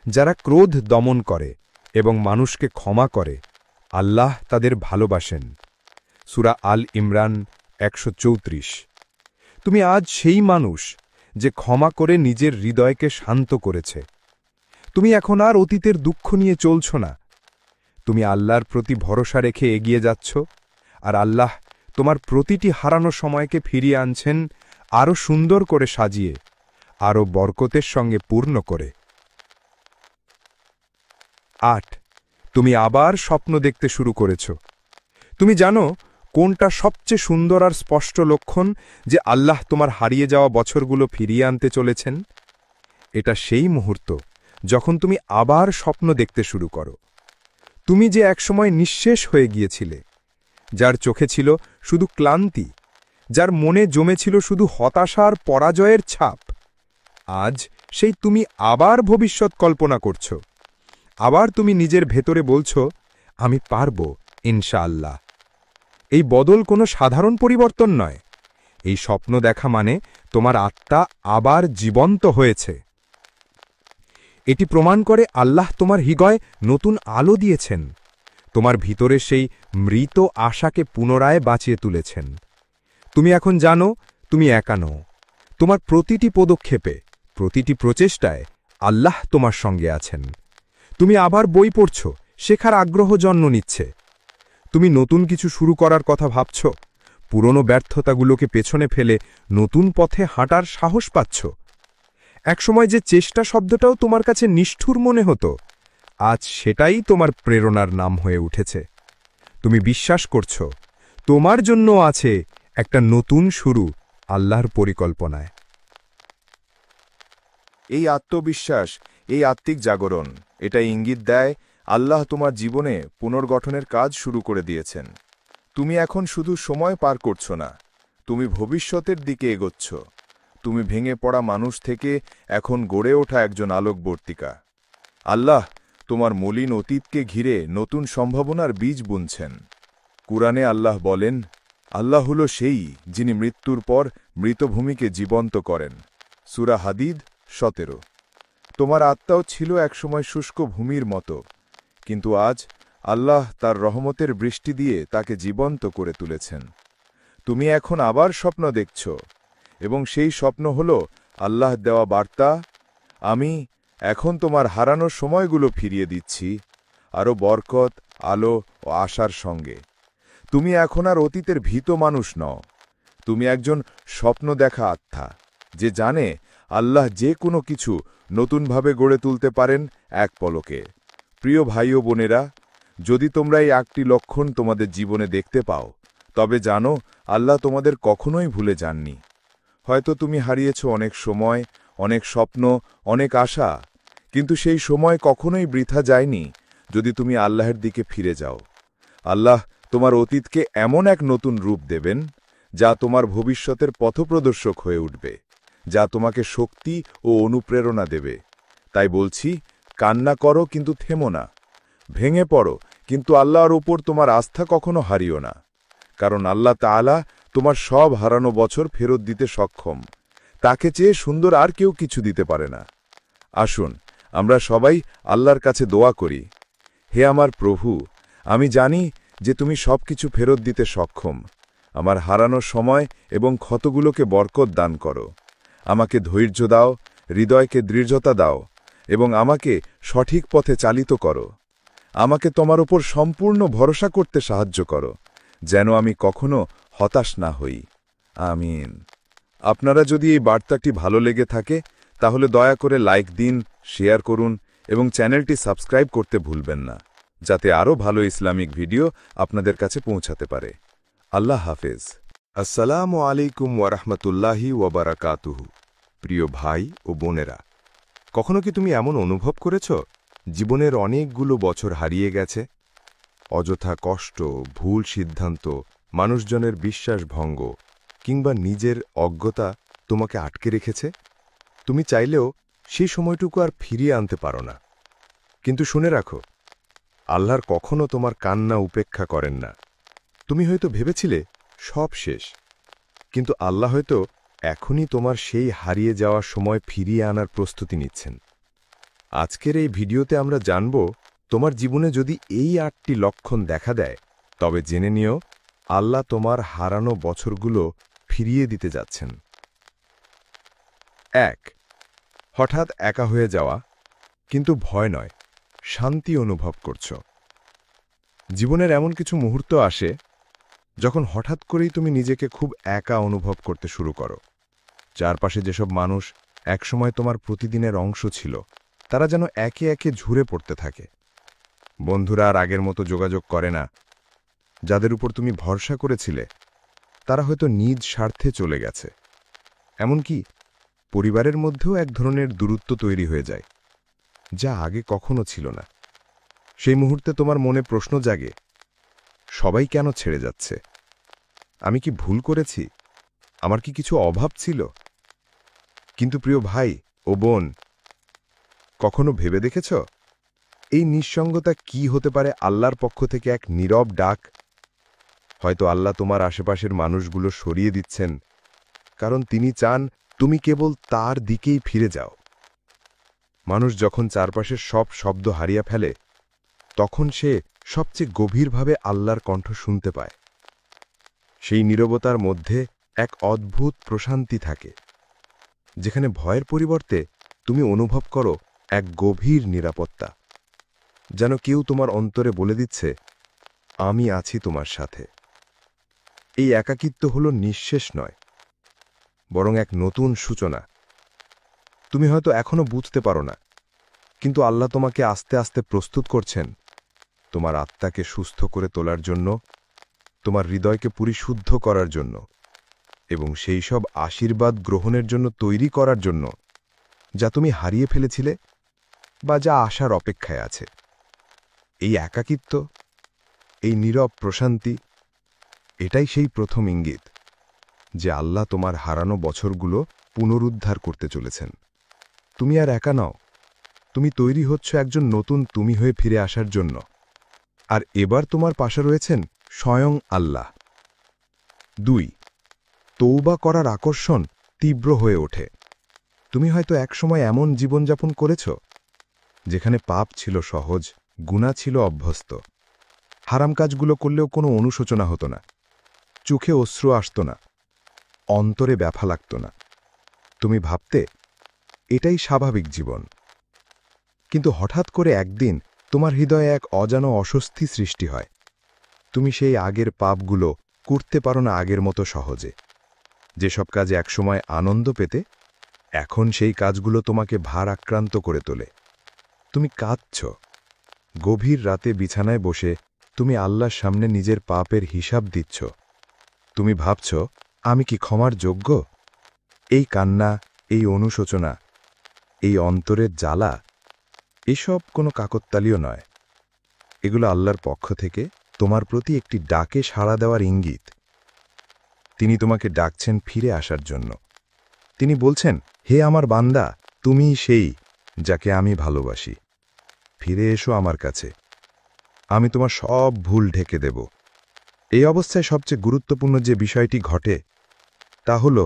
যারা ক্রোধ দমন করে এবং মানুষকে ক্ষমা করে, আল্লাহ তাদের ভালোবাসেন। সূরা আল ইমরান ১৩৪। তুমি আজ সেই মানুষ যে ক্ষমা করে নিজের হৃদয়কে শান্ত করেছে। তুমি এখন আর অতীতের দুঃখ নিয়ে চলছ না। তুমি আল্লাহর প্রতি ভরসা রেখে এগিয়ে যাচ্ছ, আর আল্লাহ তোমার প্রতিটি হারানো সময়কে ফিরিয়ে আনছেন আরও সুন্দর করে সাজিয়ে, আরও বরকতের সঙ্গে পূর্ণ করে। ৮. তুমি আবার স্বপ্ন দেখতে শুরু করেছ। তুমি জানো কোনটা সবচেয়ে সুন্দর আর স্পষ্ট লক্ষণ যে আল্লাহ তোমার হারিয়ে যাওয়া বছরগুলো ফিরিয়ে আনতে চলেছেন? এটা সেই মুহূর্ত যখন তুমি আবার স্বপ্ন দেখতে শুরু করো। তুমি যে একসময় নিঃশেষ হয়ে গিয়েছিলে, যার চোখে ছিল শুধু ক্লান্তি, যার মনে জমেছিল শুধু হতাশা আর পরাজয়ের ছাপ, আজ সেই তুমি আবার ভবিষ্যৎ কল্পনা করছ। আবার তুমি নিজের ভেতরে বলছ, আমি পারব ইনশাআল্লাহ। এই বদল কোনো সাধারণ পরিবর্তন নয়। এই স্বপ্ন দেখা মানে তোমার আত্মা আবার জীবন্ত হয়েছে। এটি প্রমাণ করে আল্লাহ তোমার হৃদয়ে নতুন আলো দিয়েছেন, তোমার ভিতরে সেই মৃত আশাকে পুনরায় বাঁচিয়ে তুলেছেন। তুমি এখন জানো তুমি একা নও। তোমার প্রতিটি পদক্ষেপে, প্রতিটি প্রচেষ্টায় আল্লাহ তোমার সঙ্গে আছেন। তুমি আবার বই পড়ছ, শেখার আগ্রহ জন্ম নিচ্ছে। তুমি নতুন কিছু শুরু করার কথা ভাবছ, পুরনো ব্যর্থতাগুলোকে পেছনে ফেলে নতুন পথে হাঁটার সাহস পাচ্ছ। একসময় যে চেষ্টা শব্দটাও তোমার কাছে নিষ্ঠুর মনে হতো, আজ সেটাই তোমার প্রেরণার নাম হয়ে উঠেছে। তুমি বিশ্বাস করছ তোমার জন্য আছে একটা নতুন শুরু আল্লাহর পরিকল্পনায়। এই আত্মবিশ্বাস, এই আত্মিক জাগরণ, এটা ইঙ্গিত দেয় আল্লাহ তোমার জীবনে পুনর্গঠনের কাজ শুরু করে দিয়েছেন। তুমি এখন শুধু সময় পার করছ না, তুমি ভবিষ্যতের দিকে এগোচ্ছ। তুমি ভেঙে পড়া মানুষ থেকে এখন গড়ে ওঠা একজন আলোকবর্তিকা। আল্লাহ তোমার মলিন অতীতকে ঘিরে নতুন সম্ভাবনার বীজ বুনছেন। কুরআনে আল্লাহ বলেন, আল্লাহ হল সেই যিনি মৃত্যুর পর মৃতভূমিকে জীবন্ত করেন। সূরা হাদিদ ১৭। তোমার আত্মাও ছিল একসময় শুষ্ক ভূমির মতো, কিন্তু আজ আল্লাহ তার রহমতের বৃষ্টি দিয়ে তাকে জীবন্ত করে তুলেছেন। তুমি এখন আবার স্বপ্ন দেখছ, এবং সেই স্বপ্ন হল আল্লাহ দেওয়া বার্তা, আমি এখন তোমার হারানোর সময়গুলো ফিরিয়ে দিচ্ছি, আরও বরকত, আলো ও আশার সঙ্গে। তুমি এখন আর অতীতের ভীত মানুষ নও। তুমি একজন স্বপ্ন দেখা আত্মা, যে জানে আল্লাহ যে কোনো কিছু নতুনভাবে গড়ে তুলতে পারেন এক পলকে। প্রিয় ভাই ও বোনেরা, যদি তোমরা এই 8টি লক্ষণ তোমাদের জীবনে দেখতে পাও, তবে জানো আল্লাহ তোমাদের কখনোই ভুলে যাননি। হয়তো তুমি হারিয়েছ অনেক সময়, অনেক স্বপ্ন, অনেক আশা, কিন্তু সেই সময় কখনোই বৃথা যায়নি যদি তুমি আল্লাহর দিকে ফিরে যাও। আল্লাহ তোমার অতীতকে এমন এক নতুন রূপ দেবেন, যা তোমার ভবিষ্যতের পথপ্রদর্শক হয়ে উঠবে, যা তোমাকে শক্তি ও অনুপ্রেরণা দেবে। তাই বলছি, কান্না করো কিন্তু থেমো না, ভেঙে পড়ো কিন্তু আল্লাহর উপর তোমার আস্থা কখনো হারিও না, কারণ আল্লাহ তাআলা তোমার সব হারানো বছর ফেরত দিতে সক্ষম। তাকে চেয়ে সুন্দর আর কেউ কিছু দিতে পারে না। আসুন আমরা সবাই আল্লাহর কাছে দোয়া করি। হে আমার প্রভু, আমি জানি যে তুমি সবকিছু ফেরত দিতে সক্ষম। আমার হারানো সময় এবং ক্ষতগুলোকে বরকত দান করো। আমাকে ধৈর্য দাও, হৃদয়কে দৃঢ়তা দাও এবং আমাকে সঠিক পথে চালিত করো। আমাকে তোমার উপর সম্পূর্ণ ভরসা করতে সাহায্য করো, যেন আমি কখনো হতাশ না হই। আমিন। আপনারা যদি এই বার্তাটি ভালো লেগে থাকে, তাহলে দয়া করে লাইক দিন, শেয়ার করুন এবং চ্যানেলটি সাবস্ক্রাইব করতে ভুলবেন না, যাতে আরও ভালো ইসলামিক ভিডিও আপনাদের কাছে পৌঁছাতে পারে। আল্লাহ হাফেজ। আসসালামু আলাইকুম ওয়ারাহমাতুল্লাহি ওয়াবারাকাতুহু। প্রিয় ভাই ও বোনেরা, কখনো কি তুমি এমন অনুভব করেছ জীবনের অনেকগুলো বছর হারিয়ে গেছে? অযথা কষ্ট, ভুল সিদ্ধান্ত, মানুষজনের বিশ্বাসভঙ্গ কিংবা নিজের অজ্ঞতা তোমাকে আটকে রেখেছে। তুমি চাইলেও সেই সময়টুকু আর ফিরিয়ে আনতে পারো না। কিন্তু শুনে রাখো, আল্লাহর কখনো তোমার কান্না উপেক্ষা করেন না। তুমি হয়তো ভেবেছিলে সব শেষ, কিন্তু আল্লাহ হয়তো এখনই তোমার সেই হারিয়ে যাওয়ার সময় ফিরিয়ে আনার প্রস্তুতি নিচ্ছেন। আজকের এই ভিডিওতে আমরা জানব, তোমার জীবনে যদি এই 8টি লক্ষণ দেখা দেয়, তবে জেনে নিও আল্লাহ তোমার হারানো বছরগুলো ফিরিয়ে দিতে যাচ্ছেন। 1. হঠাৎ একা হয়ে যাওয়া, কিন্তু ভয় নয়, শান্তি অনুভব করছ। জীবনের এমন কিছু মুহূর্ত আসে যখন হঠাৎ করেই তুমি নিজেকে খুব একা অনুভব করতে শুরু করো। চারপাশে যেসব মানুষ একসময় তোমার প্রতিদিনের অংশ ছিল, তারা যেন একে একে ঝুরে পড়তে থাকে। বন্ধুরা আর আগের মতো যোগাযোগ করে না। যাদের উপর তুমি ভরসা করেছিলে, তারা হয়তো নিজ স্বার্থে চলে গেছে। এমনকি পরিবারের মধ্যেও এক ধরনের দূরত্ব তৈরি হয়ে যায়, যা আগে কখনো ছিল না। সেই মুহূর্তে তোমার মনে প্রশ্ন জাগে, সবাই কেন ছেড়ে যাচ্ছে? আমি কি ভুল করেছি? আমার কি কিছু অভাব ছিল? কিন্তু প্রিয় ভাই ও বোন, কখনো ভেবে দেখেছ এই নিঃসঙ্গতা কি হতে পারে আল্লাহর পক্ষ থেকে এক নীরব ডাক? হয়তো আল্লাহ তোমার আশেপাশের মানুষগুলো সরিয়ে দিচ্ছেন, কারণ তিনি চান তুমি কেবল তার দিকেই ফিরে যাও। মানুষ যখন চারপাশের সব শব্দ হারিয়ে ফেলে, তখন সে সবচেয়ে গভীরভাবে আল্লাহর কণ্ঠ শুনতে পায়। সেই নীরবতার মধ্যে এক অদ্ভুত প্রশান্তি থাকে, যেখানে ভয়ের পরিবর্তে তুমি অনুভব করো এক গভীর নিরাপত্তা, যেন কেউ তোমার অন্তরে বলে দিচ্ছে, আমি আছি তোমার সাথে। এই একাকিত্ব হল নিঃশেষ নয়, বরং এক নতুন সূচনা। তুমি হয়তো এখনো বুঝতে পারো না, কিন্তু আল্লাহ তোমাকে আস্তে আস্তে প্রস্তুত করছেন তোমার আত্মাকে সুস্থ করে তোলার জন্য, তোমার হৃদয়কে পরিশুদ্ধ করার জন্য এবং সেই সব আশীর্বাদ গ্রহণের জন্য তৈরি করার জন্য যা তুমি হারিয়ে ফেলেছিলে বা যা আসার অপেক্ষায় আছে। এই একাকিত্ব, এই নীরব প্রশান্তি, এটাই সেই প্রথম ইঙ্গিত যে আল্লাহ তোমার হারানো বছরগুলো পুনরুদ্ধার করতে চলেছেন। তুমি আর একা নও, তুমি তৈরি হচ্ছ একজন নতুন তুমি হয়ে ফিরে আসার জন্য। আর এবার তোমার পাশে রয়েছেন স্বয়ং আল্লাহ। 2. তৌবা করার আকর্ষণ তীব্র হয়ে ওঠে। তুমি হয়তো একসময় এমন জীবনযাপন করেছ যেখানে পাপ ছিল সহজ, গুনাহ ছিল অভ্যস্ত। হারাম কাজগুলো করলেও কোনো অনুশোচনা হতো না, চোখে অশ্রু আসত না, অন্তরে ব্যথা লাগত না। তুমি ভাবতে এটাই স্বাভাবিক জীবন। কিন্তু হঠাৎ করে একদিন তোমার হৃদয়ে এক অজানা অস্বস্তি সৃষ্টি হয়। তুমি সেই আগের পাপগুলো করতে পারো না আগের মতো সহজে। যেসব কাজে একসময় আনন্দ পেতে, এখন সেই কাজগুলো তোমাকে ভারাক্রান্ত করে তোলে। তুমি কাঁদছ। গভীর রাতে বিছানায় বসে তুমি আল্লাহর সামনে নিজের পাপের হিসাব দিচ্ছ। তুমি ভাবছ, আমি কি ক্ষমার যোগ্য? এই কান্না, এই অনুশোচনা, এই অন্তরের জ্বালা, এসব কোনো কাকতালীয় নয়। এগুলো আল্লাহর পক্ষ থেকে তোমার প্রতি একটি ডাকে সাড়া দেওয়ার ইঙ্গিত। তিনি তোমাকে ডাকছেন ফিরে আসার জন্য। তিনি বলছেন, হে আমার বান্দা, তুমিই সেই যাকে আমি ভালোবাসি। ফিরে এসো আমার কাছে, আমি তোমার সব ভুল ঢেকে দেব। এই অবস্থায় সবচেয়ে গুরুত্বপূর্ণ যে বিষয়টি ঘটে তা হল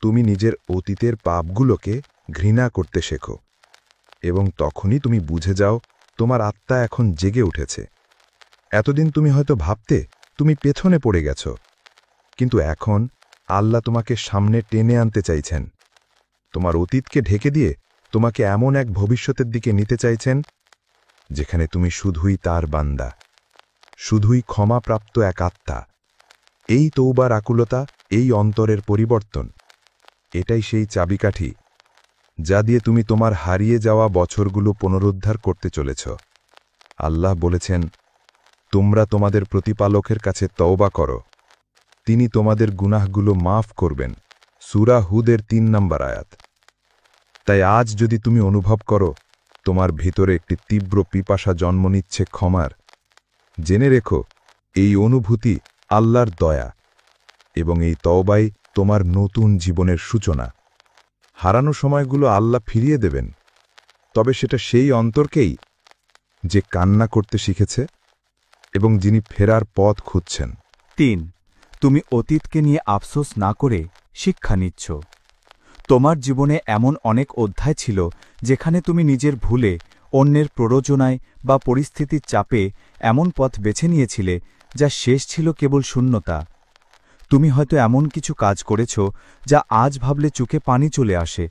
তুমি নিজের অতীতের পাপগুলোকে ঘৃণা করতে শেখো, এবং তখনই তুমি বুঝে যাও তোমার আত্মা এখন জেগে উঠেছে। এতদিন তুমি হয়তো ভাবতে তুমি পেছনে পড়ে গেছ, কিন্তু এখন আল্লাহ তোমাকে সামনে টেনে আনতে চাইছেন। তোমার অতীতকে ঢেকে দিয়ে তোমাকে এমন এক ভবিষ্যতের দিকে নিতে চাইছেন যেখানে তুমি শুধুই তার বান্দা, শুধুই ক্ষমাপ্রাপ্ত এক আত্মা। এই তৌবার আকুলতা, এই অন্তরের পরিবর্তন, এটাই সেই চাবিকাঠি যা দিয়ে তুমি তোমার হারিয়ে যাওয়া বছরগুলো পুনরুদ্ধার করতে চলেছ। আল্লাহ বলেছেন, তোমরা তোমাদের প্রতিপালকের কাছে তওবা করো, তিনি তোমাদের গুনাহগুলো মাফ করবেন। সূরা হুদের ৩ নম্বর আয়াত। তাই আজ যদি তুমি অনুভব করো তোমার ভিতরে একটি তীব্র পিপাসা জন্ম নিচ্ছে ক্ষমার, জেনে রেখো এই অনুভূতি আল্লাহর দয়া, এবং এই তওবাই তোমার নতুন জীবনের সূচনা। হারানো সময়গুলো আল্লাহ ফিরিয়ে দেবেন, তবে সেটা সেই অন্তরকেই যে কান্না করতে শিখেছে এবং যিনি ফেরার পথ খুঁজছেন। ৩. তুমি অতীতকে নিয়ে আফসোস না করে শিক্ষা নিচ্ছ। তোমার জীবনে এমন অনেক অধ্যায় ছিল যেখানে তুমি নিজের ভুলে, অন্যের প্ররোচনায় বা পরিস্থিতির চাপে এমন পথ বেছে নিয়েছিলে যা শেষ ছিল কেবল শূন্যতা। তুমি হয়তো এমন কিছু কাজ করেছ যা আজ ভাবলে চোখে পানি চলে আসে।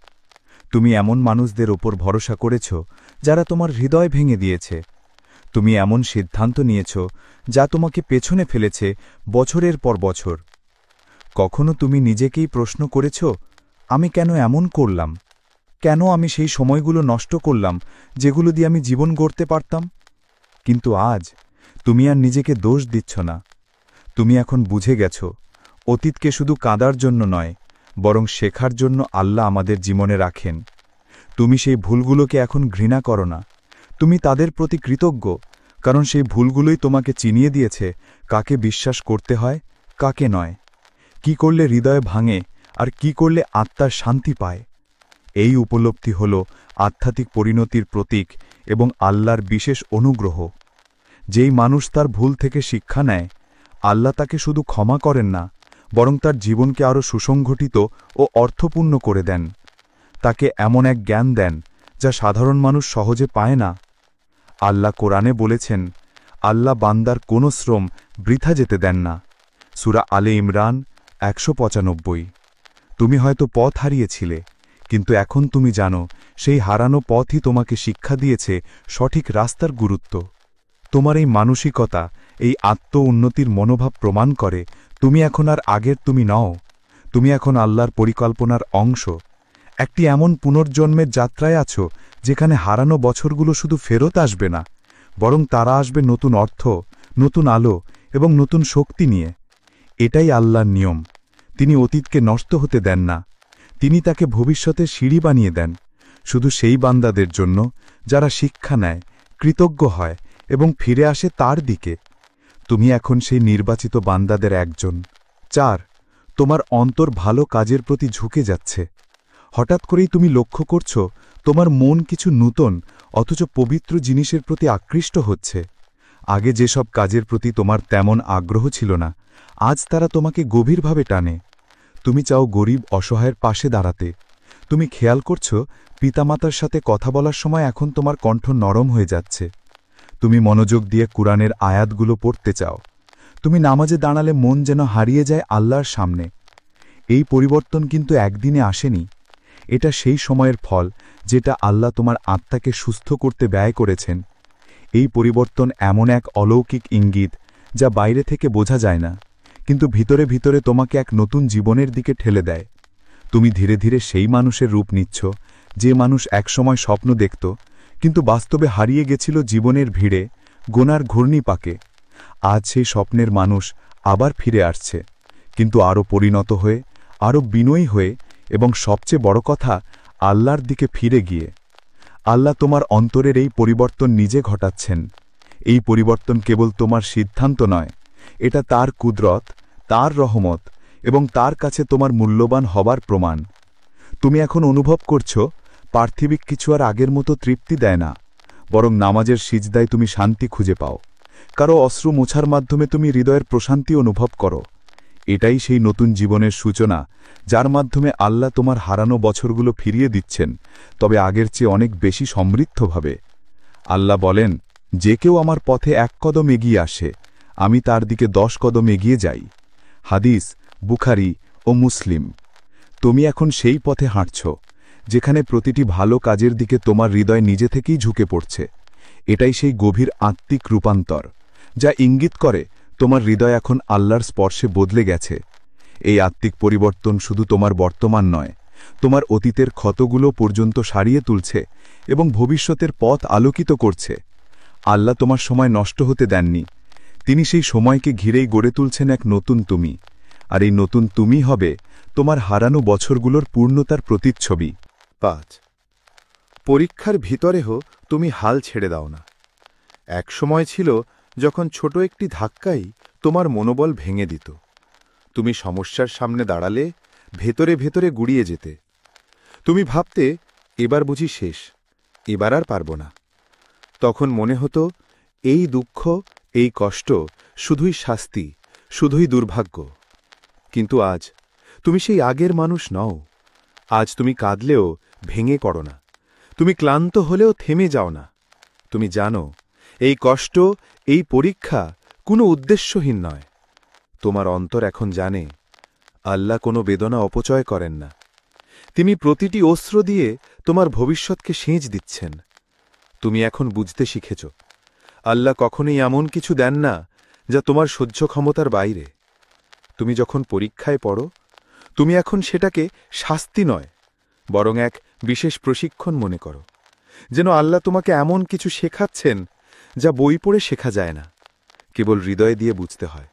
তুমি এমন মানুষদের ওপর ভরসা করেছ যারা তোমার হৃদয় ভেঙে দিয়েছে। তুমি এমন সিদ্ধান্ত নিয়েছ যা তোমাকে পেছনে ফেলেছে বছরের পর বছর। কখনো তুমি নিজেকেই প্রশ্ন করেছ, আমি কেন এমন করলাম? কেন আমি সেই সময়গুলো নষ্ট করলাম যেগুলো দিয়ে আমি জীবন গড়তে পারতাম? কিন্তু আজ তুমি আর নিজেকে দোষ দিচ্ছ না। তুমি এখন বুঝে গেছ, অতীতকে শুধু কাঁদার জন্য নয়, বরং শেখার জন্য আল্লাহ আমাদের জীবনে রাখেন। তুমি সেই ভুলগুলোকে এখন ঘৃণা করো না, তুমি তাদের প্রতি কৃতজ্ঞ, কারণ সেই ভুলগুলোই তোমাকে চিনিয়ে দিয়েছে কাকে বিশ্বাস করতে হয়, কাকে নয়, কি করলে হৃদয় ভাঙে আর কি করলে আত্মার শান্তি পায়। এই উপলব্ধি হল আধ্যাত্মিক পরিণতির প্রতীক এবং আল্লাহর বিশেষ অনুগ্রহ। যেই মানুষ তার ভুল থেকে শিক্ষা নেয়, আল্লাহ তাকে শুধু ক্ষমা করেন না, বরং তার জীবনকে আরও সুসংগঠিত ও অর্থপূর্ণ করে দেন। তাকে এমন এক জ্ঞান দেন যা সাধারণ মানুষ সহজে পায় না। আল্লাহ কোরআনে বলেছেন, আল্লাহ বান্দার কোনো শ্রম বৃথা যেতে দেন না। সূরা আলে ইমরান ১৯৫। তুমি হয়তো পথ হারিয়েছিলে, কিন্তু এখন তুমি জানো সেই হারানো পথই তোমাকে শিক্ষা দিয়েছে সঠিক রাস্তার গুরুত্ব। তোমার এই মানসিকতা, এই আত্ম উন্নতির মনোভাব প্রমাণ করে তুমি এখন আর আগের তুমি নও। তুমি এখন আল্লাহর পরিকল্পনার অংশ। একটি এমন পুনর্জন্মের যাত্রায় আছো যেখানে হারানো বছরগুলো শুধু ফেরত আসবে না, বরং তারা আসবে নতুন অর্থ, নতুন আলো এবং নতুন শক্তি নিয়ে। এটাই আল্লাহর নিয়ম। তিনি অতীতকে নষ্ট হতে দেন না, তিনি তাকে ভবিষ্যতের সিঁড়ি বানিয়ে দেন, শুধু সেই বান্দাদের জন্য যারা শিক্ষা নেয়, কৃতজ্ঞ হয় এবং ফিরে আসে তার দিকে। তুমি এখন সেই নির্বাচিত বান্দাদের একজন। ৪. তোমার অন্তর ভালো কাজের প্রতি ঝুঁকে যাচ্ছে। হঠাৎ করেই তুমি লক্ষ্য করছ তোমার মন কিছু নূতন অথচ পবিত্র জিনিসের প্রতি আকৃষ্ট হচ্ছে। আগে যেসব কাজের প্রতি তোমার তেমন আগ্রহ ছিল না, আজ তারা তোমাকে গভীরভাবে টানে। তুমি চাও গরিব অসহায়ের পাশে দাঁড়াতে। তুমি খেয়াল করছ পিতামাতার সাথে কথা বলার সময় এখন তোমার কণ্ঠ নরম হয়ে যাচ্ছে। তুমি মনোযোগ দিয়ে কুরআনের আয়াতগুলো পড়তে চাও। তুমি নামাজে দাঁড়ালে মন যেন হারিয়ে যায় আল্লাহর সামনে। এই পরিবর্তন কিন্তু একদিনে আসেনি। এটা সেই সময়ের ফল যেটা আল্লাহ তোমার আত্মাকে সুস্থ করতে ব্যয় করেছেন। এই পরিবর্তন এমন এক অলৌকিক ইঙ্গিত যা বাইরে থেকে বোঝা যায় না, কিন্তু ভিতরে ভিতরে তোমাকে এক নতুন জীবনের দিকে ঠেলে দেয়। তুমি ধীরে ধীরে সেই মানুষের রূপ নিচ্ছ, যে মানুষ একসময় স্বপ্ন দেখত, কিন্তু বাস্তবে হারিয়ে গেছিল জীবনের ভিড়ে, গোনার ঘূর্ণিপাকে। আজ সেই স্বপ্নের মানুষ আবার ফিরে আসছে, কিন্তু আরও পরিণত হয়ে, আরও বিনয়ী হয়ে, এবং সবচেয়ে বড় কথা, আল্লাহর দিকে ফিরে গিয়ে। আল্লাহ তোমার অন্তরের এই পরিবর্তন নিজে ঘটাচ্ছেন। এই পরিবর্তন কেবল তোমার সিদ্ধান্ত নয়, এটা তার কুদরত, তার রহমত এবং তার কাছে তোমার মূল্যবান হবার প্রমাণ। তুমি এখন অনুভব করছ, পার্থিবিক কিছু আর আগের মতো তৃপ্তি দেয় না, বরং নামাজের সিজদায় তুমি শান্তি খুঁজে পাও। কারো অশ্রু মোছার মাধ্যমে তুমি হৃদয়ের প্রশান্তি অনুভব করো। এটাই সেই নতুন জীবনের সূচনা, যার মাধ্যমে আল্লাহ তোমার হারানো বছরগুলো ফিরিয়ে দিচ্ছেন, তবে আগের চেয়ে অনেক বেশি সমৃদ্ধভাবে। আল্লাহ বলেন, যে কেউ আমার পথে 1 কদম এগিয়ে আসে, আমি তার দিকে 10 কদম এগিয়ে যাই। হাদিস, বুখারী ও মুসলিম। তুমি এখন সেই পথে হাঁটছ, যেখানে প্রতিটি ভালো কাজের দিকে তোমার হৃদয় নিজে থেকেই ঝুঁকে পড়ছে। এটাই সেই গভীর আত্মিক রূপান্তর, যা ইঙ্গিত করে তোমার হৃদয় এখন আল্লাহর স্পর্শে বদলে গেছে। এই আত্মিক পরিবর্তন শুধু তোমার বর্তমান নয়, তোমার অতীতের ক্ষতগুলো পর্যন্ত সারিয়ে তুলছে এবং ভবিষ্যতের পথ আলোকিত করছে। আল্লাহ তোমার সময় নষ্ট হতে দেননি, তিনি সেই সময়কে ঘিরেই গড়ে তুলছেন এক নতুন তুমি। আর এই নতুন তুমি হবে তোমার হারানো বছরগুলোর পূর্ণতার প্রতিচ্ছবি। 5 পরীক্ষার ভিতরেও তুমি হাল ছেড়ে দাও না। এক সময় ছিল যখন ছোট একটি ধাক্কাই তোমার মনোবল ভেঙে দিত। তুমি সমস্যার সামনে দাঁড়ালে ভেতরে ভেতরে গুড়িয়ে যেতে। তুমি ভাবতে, এবার বুঝি শেষ, এবার আর পারব না। তখন মনে হতো, এই দুঃখ, এই কষ্ট শুধুই শাস্তি, শুধুই দুর্ভাগ্য। কিন্তু আজ তুমি সেই আগের মানুষ নও। আজ তুমি কাঁদলেও ভেঙে পড়ো না, তুমি ক্লান্ত হলেও থেমে যাও না। তুমি জানো, এই কষ্ট, এই পরীক্ষা কোনো উদ্দেশ্যহীন নয়। তোমার অন্তর এখন জানে, আল্লাহ কোনো বেদনা অপচয় করেন না। তিনি প্রতিটি অস্ত্র দিয়ে তোমার ভবিষ্যৎকে সেঁচ দিচ্ছেন। তুমি এখন বুঝতে শিখেছ, আল্লাহ কখনোই এমন কিছু দেন না যা তোমার সহ্য ক্ষমতার বাইরে। তুমি যখন পরীক্ষায় পড়ো, তুমি এখন সেটাকে শাস্তি নয়, বরং এক বিশেষ প্রশিক্ষণ মনে করো, যেন আল্লাহ তোমাকে এমন কিছু শেখাচ্ছেন যা বই পড়ে শেখা যায় না, কেবল হৃদয় দিয়ে বুঝতে হয়।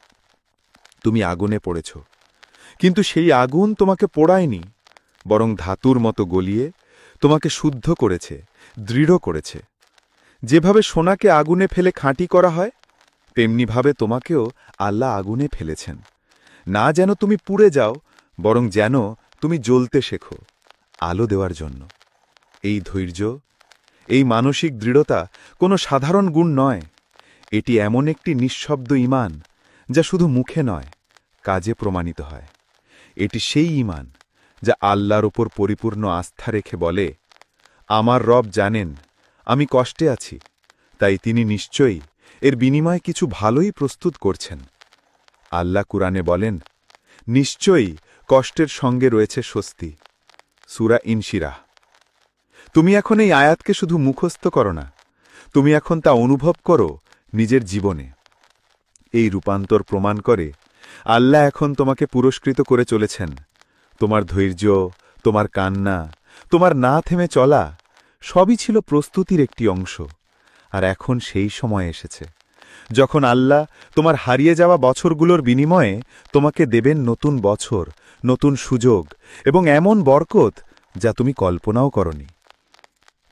তুমি আগুনে পড়েছ, কিন্তু সেই আগুন তোমাকে পোড়ায়নি, বরং ধাতুর মতো গলিয়ে তোমাকে শুদ্ধ করেছে, দৃঢ় করেছে। যেভাবে সোনাকে আগুনে ফেলে খাঁটি করা হয়, তেমনিভাবে তোমাকেও আল্লাহ আগুনে ফেলেছেন, না যেন তুমি পুড়ে যাও, বরং যেন তুমি জ্বলতে শেখো, আলো দেওয়ার জন্য। এই ধৈর্য, এই মানসিক দৃঢ়তা কোনো সাধারণ গুণ নয়। এটি এমন একটি নিঃশব্দ ঈমান, যা শুধু মুখে নয়, কাজে প্রমাণিত হয়। এটি সেই ঈমান যা আল্লাহর ওপর পরিপূর্ণ আস্থা রেখে বলে, আমার রব জানেন আমি কষ্টে আছি, তাই তিনি নিশ্চয়ই এর বিনিময়ে কিছু ভালোই প্রস্তুত করছেন। আল্লাহ কুরআনে বলেন, নিশ্চয়ই কষ্টের সঙ্গে রয়েছে স্বস্তি। সূরা ইনশিরাহ। তুমি এখন এই আয়াতকে শুধু মুখস্থ করো না, তুমি এখন তা অনুভব করো নিজের জীবনে। এই রূপান্তর প্রমাণ করে আল্লাহ এখন তোমাকে পুরস্কৃত করে চলেছেন। তোমার ধৈর্য, তোমার কান্না, তোমার না থেমে চলা সবই ছিল প্রস্তুতির একটি অংশ। আর এখন সেই সময় এসেছে যখন আল্লাহ তোমার হারিয়ে যাওয়া বছরগুলোর বিনিময়ে তোমাকে দেবেন নতুন বছর, নতুন সুযোগ এবং এমন বরকত যা তুমি কল্পনাও করনি।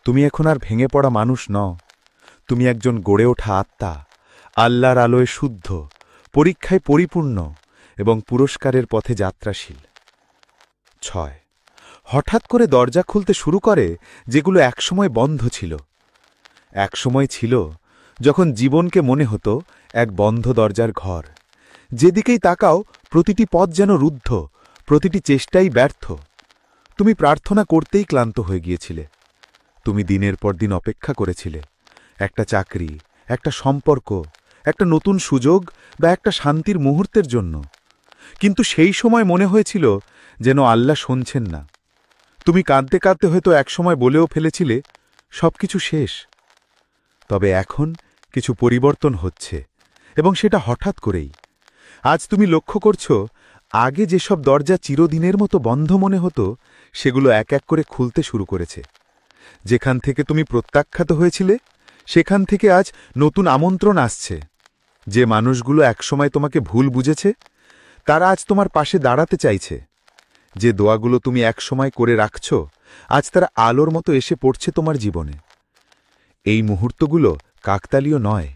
তুমি এখন আর ভেঙে পড়া মানুষ নও, তুমি একজন গড়ে ওঠা আত্মা, আল্লাহর আলোয় শুদ্ধ, পরীক্ষায় পরিপূর্ণ এবং পুরস্কারের পথে যাত্রাশীল। 6 হঠাৎ করে দরজা খুলতে শুরু করে যেগুলো একসময় বন্ধ ছিল। একসময় ছিল যখন জীবনকে মনে হতো এক বন্ধ দরজার ঘর। যেদিকেই তাকাও প্রতিটি পথ যেন রুদ্ধ, প্রতিটি চেষ্টাই ব্যর্থ। তুমি প্রার্থনা করতেই ক্লান্ত হয়ে গিয়েছিলে। তুমি দিনের পর দিন অপেক্ষা করেছিলে, একটা চাকরি, একটা সম্পর্ক, একটা নতুন সুযোগ বা একটা শান্তির মুহূর্তের জন্য। কিন্তু সেই সময় মনে হয়েছিল যেন আল্লাহ শুনছেন না। তুমি কাঁদতে কাঁদতে হয়তো একসময় বলেও ফেলেছিলে, সবকিছু শেষ। তবে এখন কিছু পরিবর্তন হচ্ছে, এবং সেটা হঠাৎ করেই। আজ তুমি লক্ষ্য করছো, আগে যেসব দরজা চিরদিনের মতো বন্ধ মনে হতো, সেগুলো এক এক করে খুলতে শুরু করেছে। যেখান থেকে তুমি প্রত্যাখ্যাত হয়েছিলে, সেখান থেকে আজ নতুন আমন্ত্রণ আসছে। যে মানুষগুলো একসময় তোমাকে ভুল বুঝেছে, তারা আজ তোমার পাশে দাঁড়াতে চাইছে। যে দোয়াগুলো তুমি একসময় করে রাখছ, আজ তারা আলোর মতো এসে পড়ছে তোমার জীবনে। এই মুহূর্তগুলো কাকতালীয় নয়,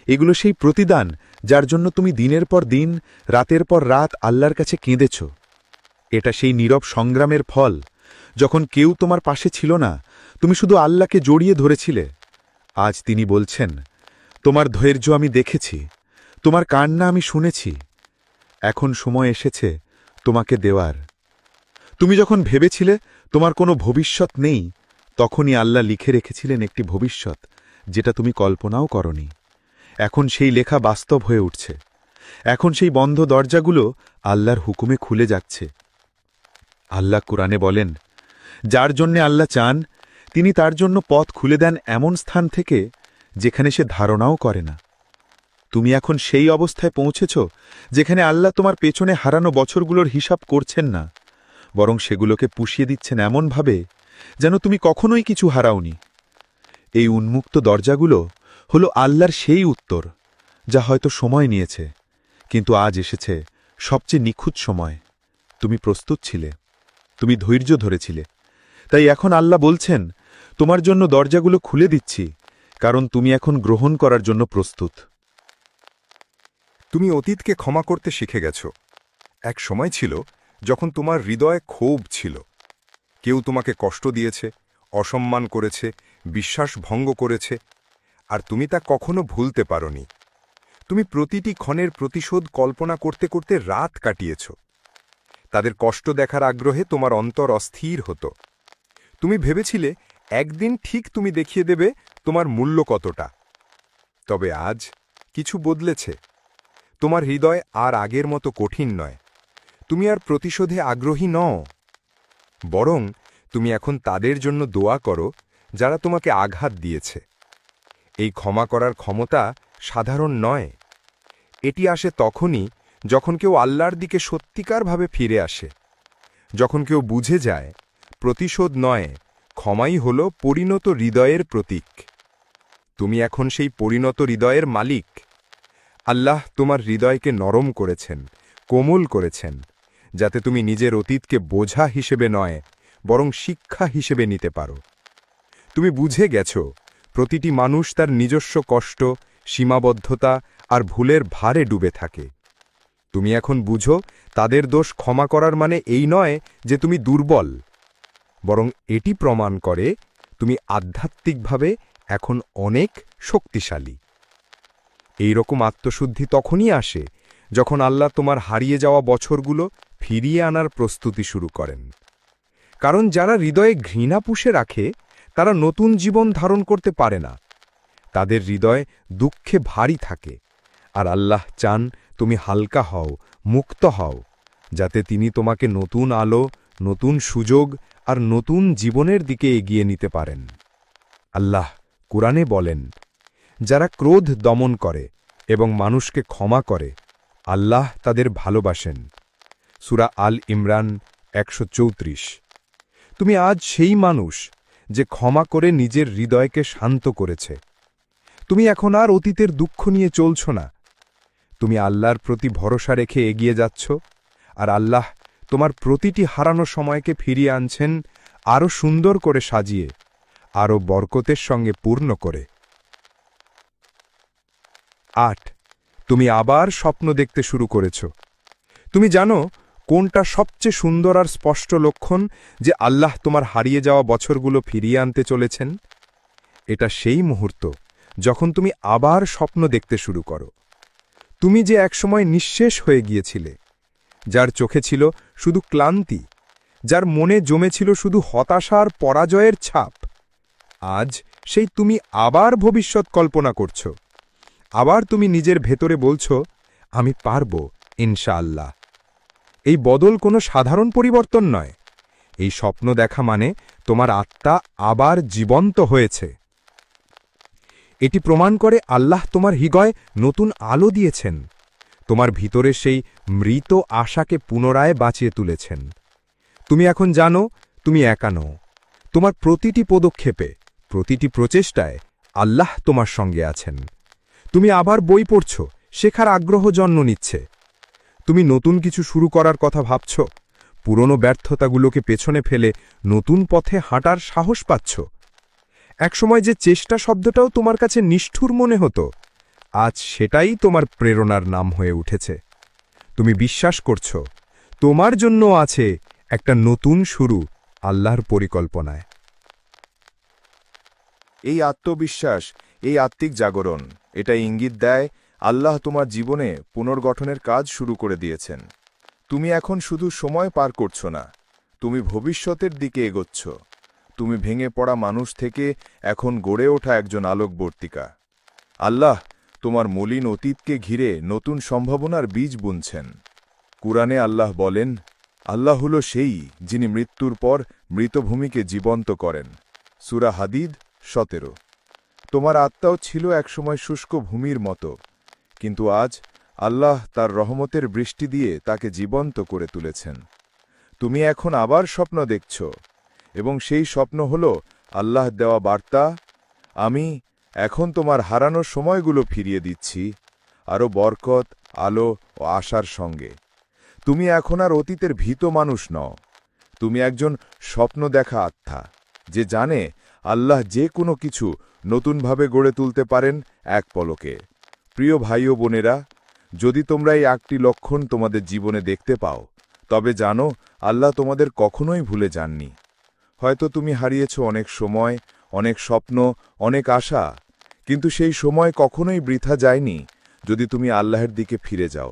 এগুলো সেই প্রতিদান যার জন্য তুমি দিনের পর দিন, রাতের পর রাত আল্লাহর কাছে কেঁদেছ। এটা সেই নীরব সংগ্রামের ফল, যখন কেউ তোমার পাশে ছিল না, তুমি শুধু আল্লাহকে জড়িয়ে ধরেছিলে। আজ তিনি বলছেন, তোমার ধৈর্য আমি দেখেছি, তোমার কান্না আমি শুনেছি। এখন সময় এসেছে তোমাকে দেওয়ার। তুমি যখন ভেবেছিলে তোমার কোনো ভবিষ্যৎ নেই, তখনই আল্লাহ লিখে রেখেছিলেন একটি ভবিষ্যৎ যেটা তুমি কল্পনাও করনি। এখন সেই লেখা বাস্তব হয়ে উঠছে। এখন সেই বন্ধ দরজাগুলো আল্লাহর হুকুমে খুলে যাচ্ছে। আল্লাহ কুরআনে বলেন, যার জন্যে আল্লাহ চান, তিনি তার জন্য পথ খুলে দেন এমন স্থান থেকে যেখানে সে ধারণাও করে না। তুমি এখন সেই অবস্থায় পৌঁছেছ যেখানে আল্লাহ তোমার পেছনে হারানো বছরগুলোর হিসাব করছেন না, বরং সেগুলোকে পুষিয়ে দিচ্ছেন এমনভাবে যেন তুমি কখনোই কিছু হারাওনি। এই উন্মুক্ত দরজাগুলো হলো আল্লাহর সেই উত্তর, যা হয়তো সময় নিয়েছে, কিন্তু আজ এসেছে সবচেয়ে নিখুঁত সময়। তুমি প্রস্তুত ছিলে, তুমি ধৈর্য ধরেছিলে। তাই এখন আল্লাহ বলছেন, তোমার জন্য দরজাগুলো খুলে দিচ্ছি, কারণ তুমি এখন গ্রহণ করার জন্য প্রস্তুত। তুমি অতীতকে ক্ষমা করতে শিখে গেছ। এক সময় ছিল যখন তোমার হৃদয়ে ক্ষোভ ছিল। কেউ তোমাকে কষ্ট দিয়েছে, অসম্মান করেছে, বিশ্বাস ভঙ্গ করেছে, আর তুমি তা কখনো ভুলতে পারোনি। তুমি প্রতিটি ক্ষণের প্রতিশোধ কল্পনা করতে করতে রাত কাটিয়েছ। তাদের কষ্ট দেখার আগ্রহে তোমার অন্তর অস্থির হতো। তুমি ভেবেছিলে একদিন ঠিক তুমি দেখিয়ে দেবে তোমার মূল্য কতটা। তবে আজ কিছু বদলেছে। তোমার হৃদয় আর আগের মতো কঠিন নয়। তুমি আর প্রতিশোধে আগ্রহী নও, বরং তুমি এখন তাদের জন্য দোয়া করো যারা তোমাকে আঘাত দিয়েছে। এই ক্ষমা করার ক্ষমতা সাধারণ নয়। এটি আসে তখনই যখন কেউ আল্লাহর দিকে সত্যিকারভাবে ফিরে আসে, যখন কেউ বুঝে যায় প্রতিশোধ নয়, ক্ষমাই হল পরিণত হৃদয়ের প্রতীক। তুমি এখন সেই পরিণত হৃদয়ের মালিক। আল্লাহ তোমার হৃদয়কে নরম করেছেন, কোমল করেছেন, যাতে তুমি নিজের অতীতকে বোঝা হিসেবে নয়, বরং শিক্ষা হিসেবে নিতে পারো। তুমি বুঝে গেছ প্রতিটি মানুষ তার নিজস্ব কষ্ট, সীমাবদ্ধতা আর ভুলের ভারে ডুবে থাকে। তুমি এখন বুঝো তাদের দোষ ক্ষমা করার মানে এই নয় যে তুমি দুর্বল, বরং এটি প্রমাণ করে তুমি আধ্যাত্মিকভাবে এখন অনেক শক্তিশালী। এই রকম আত্মশুদ্ধি তখনই আসে যখন আল্লাহ তোমার হারিয়ে যাওয়া বছরগুলো ফিরিয়ে আনার প্রস্তুতি শুরু করেন। কারণ যারা হৃদয়ে ঘৃণা পুষে রাখে তারা নতুন জীবন ধারণ করতে পারে না। তাদের হৃদয় দুঃখে ভারী থাকে, আর আল্লাহ চান তুমি হালকা হও, মুক্ত হও, যাতে তিনি তোমাকে নতুন আলো, নতুন সুযোগ আর নতুন জীবনের দিকে এগিয়ে নিতে পারেন। আল্লাহ কুরআনে বলেন, যারা ক্রোধ দমন করে এবং মানুষকে ক্ষমা করে, আল্লাহ তাদের ভালোবাসেন। সূরা আল ইমরান 134। তুমি আজ সেই মানুষ যে ক্ষমা করে নিজের হৃদয়কে শান্ত করেছে। তুমি এখন আর অতীতের দুঃখ নিয়ে চলছ না। তুমি আল্লাহর প্রতি ভরসা রেখে এগিয়ে যাচ্ছ, আর আল্লাহ তোমার প্রতিটি হারানো সময়কে ফিরিয়ে আনছেন আরও সুন্দর করে সাজিয়ে, আরও বরকতের সঙ্গে পূর্ণ করে। 8 তুমি আবার স্বপ্ন দেখতে শুরু করেছ। তুমি জানো কোনটা সবচেয়ে সুন্দর আর স্পষ্ট লক্ষণ যে আল্লাহ তোমার হারিয়ে যাওয়া বছরগুলো ফিরিয়ে আনতে চলেছেন? এটা সেই মুহূর্ত যখন তুমি আবার স্বপ্ন দেখতে শুরু করো। তুমি যে একসময় নিঃশেষ হয়ে গিয়েছিলে, যার চোখে ছিল শুধু ক্লান্তি, যার মনে জমেছিল শুধু হতাশা আর পরাজয়ের ছাপ, আজ সেই তুমি আবার ভবিষ্যৎ কল্পনা করছ। আবার তুমি নিজের ভেতরে বলছ, আমি পারব ইনশাআল্লাহ। এই বদল কোনো সাধারণ পরিবর্তন নয়। এই স্বপ্ন দেখা মানে তোমার আত্মা আবার জীবন্ত হয়েছে। এটি প্রমাণ করে আল্লাহ তোমার হৃদয়ে নতুন আলো দিয়েছেন, তোমার ভিতরে সেই মৃত আশাকে পুনরায় বাঁচিয়ে তুলেছেন। তুমি এখন জানো তুমি একা নও। তোমার প্রতিটি পদক্ষেপে, প্রতিটি প্রচেষ্টায় আল্লাহ তোমার সঙ্গে আছেন। তুমি আবার বই পড়ছ, শেখার আগ্রহ জন্ম নিচ্ছে। তুমি নতুন কিছু শুরু করার কথা ভাবছ, পুরনো ব্যর্থতাগুলোকে পেছনে ফেলে নতুন পথে হাঁটার সাহস পাচ্ছ। একসময় যে চেষ্টা শব্দটাও তোমার কাছে নিষ্ঠুর মনে হতো, আজ সেটাই তোমার প্রেরণার নাম হয়ে উঠেছে। তুমি বিশ্বাস করছ তোমার জন্য আছে একটা নতুন শুরু আল্লাহর পরিকল্পনায়। এই আত্মবিশ্বাস, এই আত্মিক জাগরণ, এটা ইঙ্গিত দেয় আল্লাহ তোমার জীবনে পুনর্গঠনের কাজ শুরু করে দিয়েছেন। তুমি এখন শুধু সময় পার করছ না, তুমি ভবিষ্যতের দিকে এগোচ্ছ। তুমি ভেঙে পড়া মানুষ থেকে এখন গড়ে ওঠা একজন আলোকবর্তিকা। আল্লাহ তোমার মলিন অতীতকে ঘিরে নতুন সম্ভাবনার বীজ বুনছেন। কুরআনে আল্লাহ বলেন, আল্লাহ হল সেই যিনি মৃত্যুর পর মৃতভূমিকে জীবন্ত করেন। সূরা হাদিদ 17। তোমার আত্মাও ছিল একসময় শুষ্ক ভূমির মতো, কিন্তু আজ আল্লাহ তার রহমতের বৃষ্টি দিয়ে তাকে জীবন্ত করে তুলেছেন। তুমি এখন আবার স্বপ্ন দেখছ, এবং সেই স্বপ্ন হল আল্লাহ দেওয়া বার্তা, আমি এখন তোমার হারানোর সময়গুলো ফিরিয়ে দিচ্ছি, আরও বরকত, আলো ও আশার সঙ্গে। তুমি এখন আর অতীতের ভীত মানুষ নও, তুমি একজন স্বপ্ন দেখা আত্মা, যে জানে আল্লাহ যে কোনো কিছু নতুনভাবে গড়ে তুলতে পারেন এক পলকে। প্রিয় ভাই ও বোনেরা, যদি তোমরা এই একটি লক্ষণ তোমাদের জীবনে দেখতে পাও, তবে জানো আল্লাহ তোমাদের কখনোই ভুলে যাননি। হয়তো তুমি হারিয়েছ অনেক সময়, অনেক স্বপ্ন, অনেক আশা, কিন্তু সেই সময় কখনোই বৃথা যায়নি যদি তুমি আল্লাহর দিকে ফিরে যাও।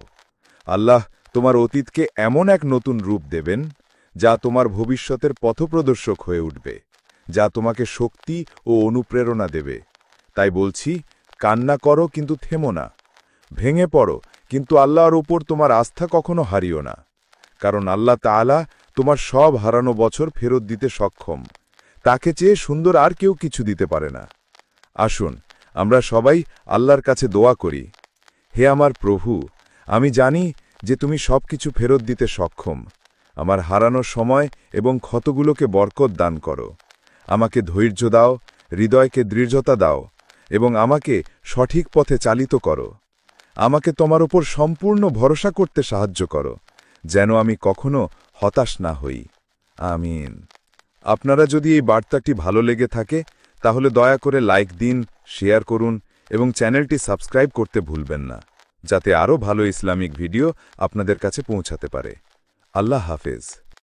আল্লাহ তোমার অতীতকে এমন এক নতুন রূপ দেবেন, যা তোমার ভবিষ্যতের পথপ্রদর্শক হয়ে উঠবে, যা তোমাকে শক্তি ও অনুপ্রেরণা দেবে। তাই বলছি, কান্না করো কিন্তু থেমো না, ভেঙে পড়ো কিন্তু আল্লাহর উপর তোমার আস্থা কখনো হারিও না, কারণ আল্লাহ তাআলা তোমার সব হারানো বছর ফেরত দিতে সক্ষম। তাকে চেয়ে সুন্দর আর কেউ কিছু দিতে পারে না। আসুন আমরা সবাই আল্লাহর কাছে দোয়া করি, হে আমার প্রভু, আমি জানি যে তুমি সবকিছু ফেরত দিতে সক্ষম। আমার হারানোর সময় এবং ক্ষতগুলোকে বরকত দান করো। আমাকে ধৈর্য দাও, হৃদয়কে দৃঢ়তা দাও, এবং আমাকে সঠিক পথে চালিত করো। আমাকে তোমার উপর সম্পূর্ণ ভরসা করতে সাহায্য করো, যেন আমি কখনো হতাশ না হই। আমিন। আপনারা যদি এই বার্তাটি ভালো লেগে থাকে, তাহলে দয়া করে লাইক দিন, শেয়ার করুন এবং চ্যানেলটি সাবস্ক্রাইব করতে ভুলবেন না, যাতে আরও ভালো ইসলামিক ভিডিও আপনাদের কাছে পৌঁছাতে পারে। আল্লাহ হাফেজ।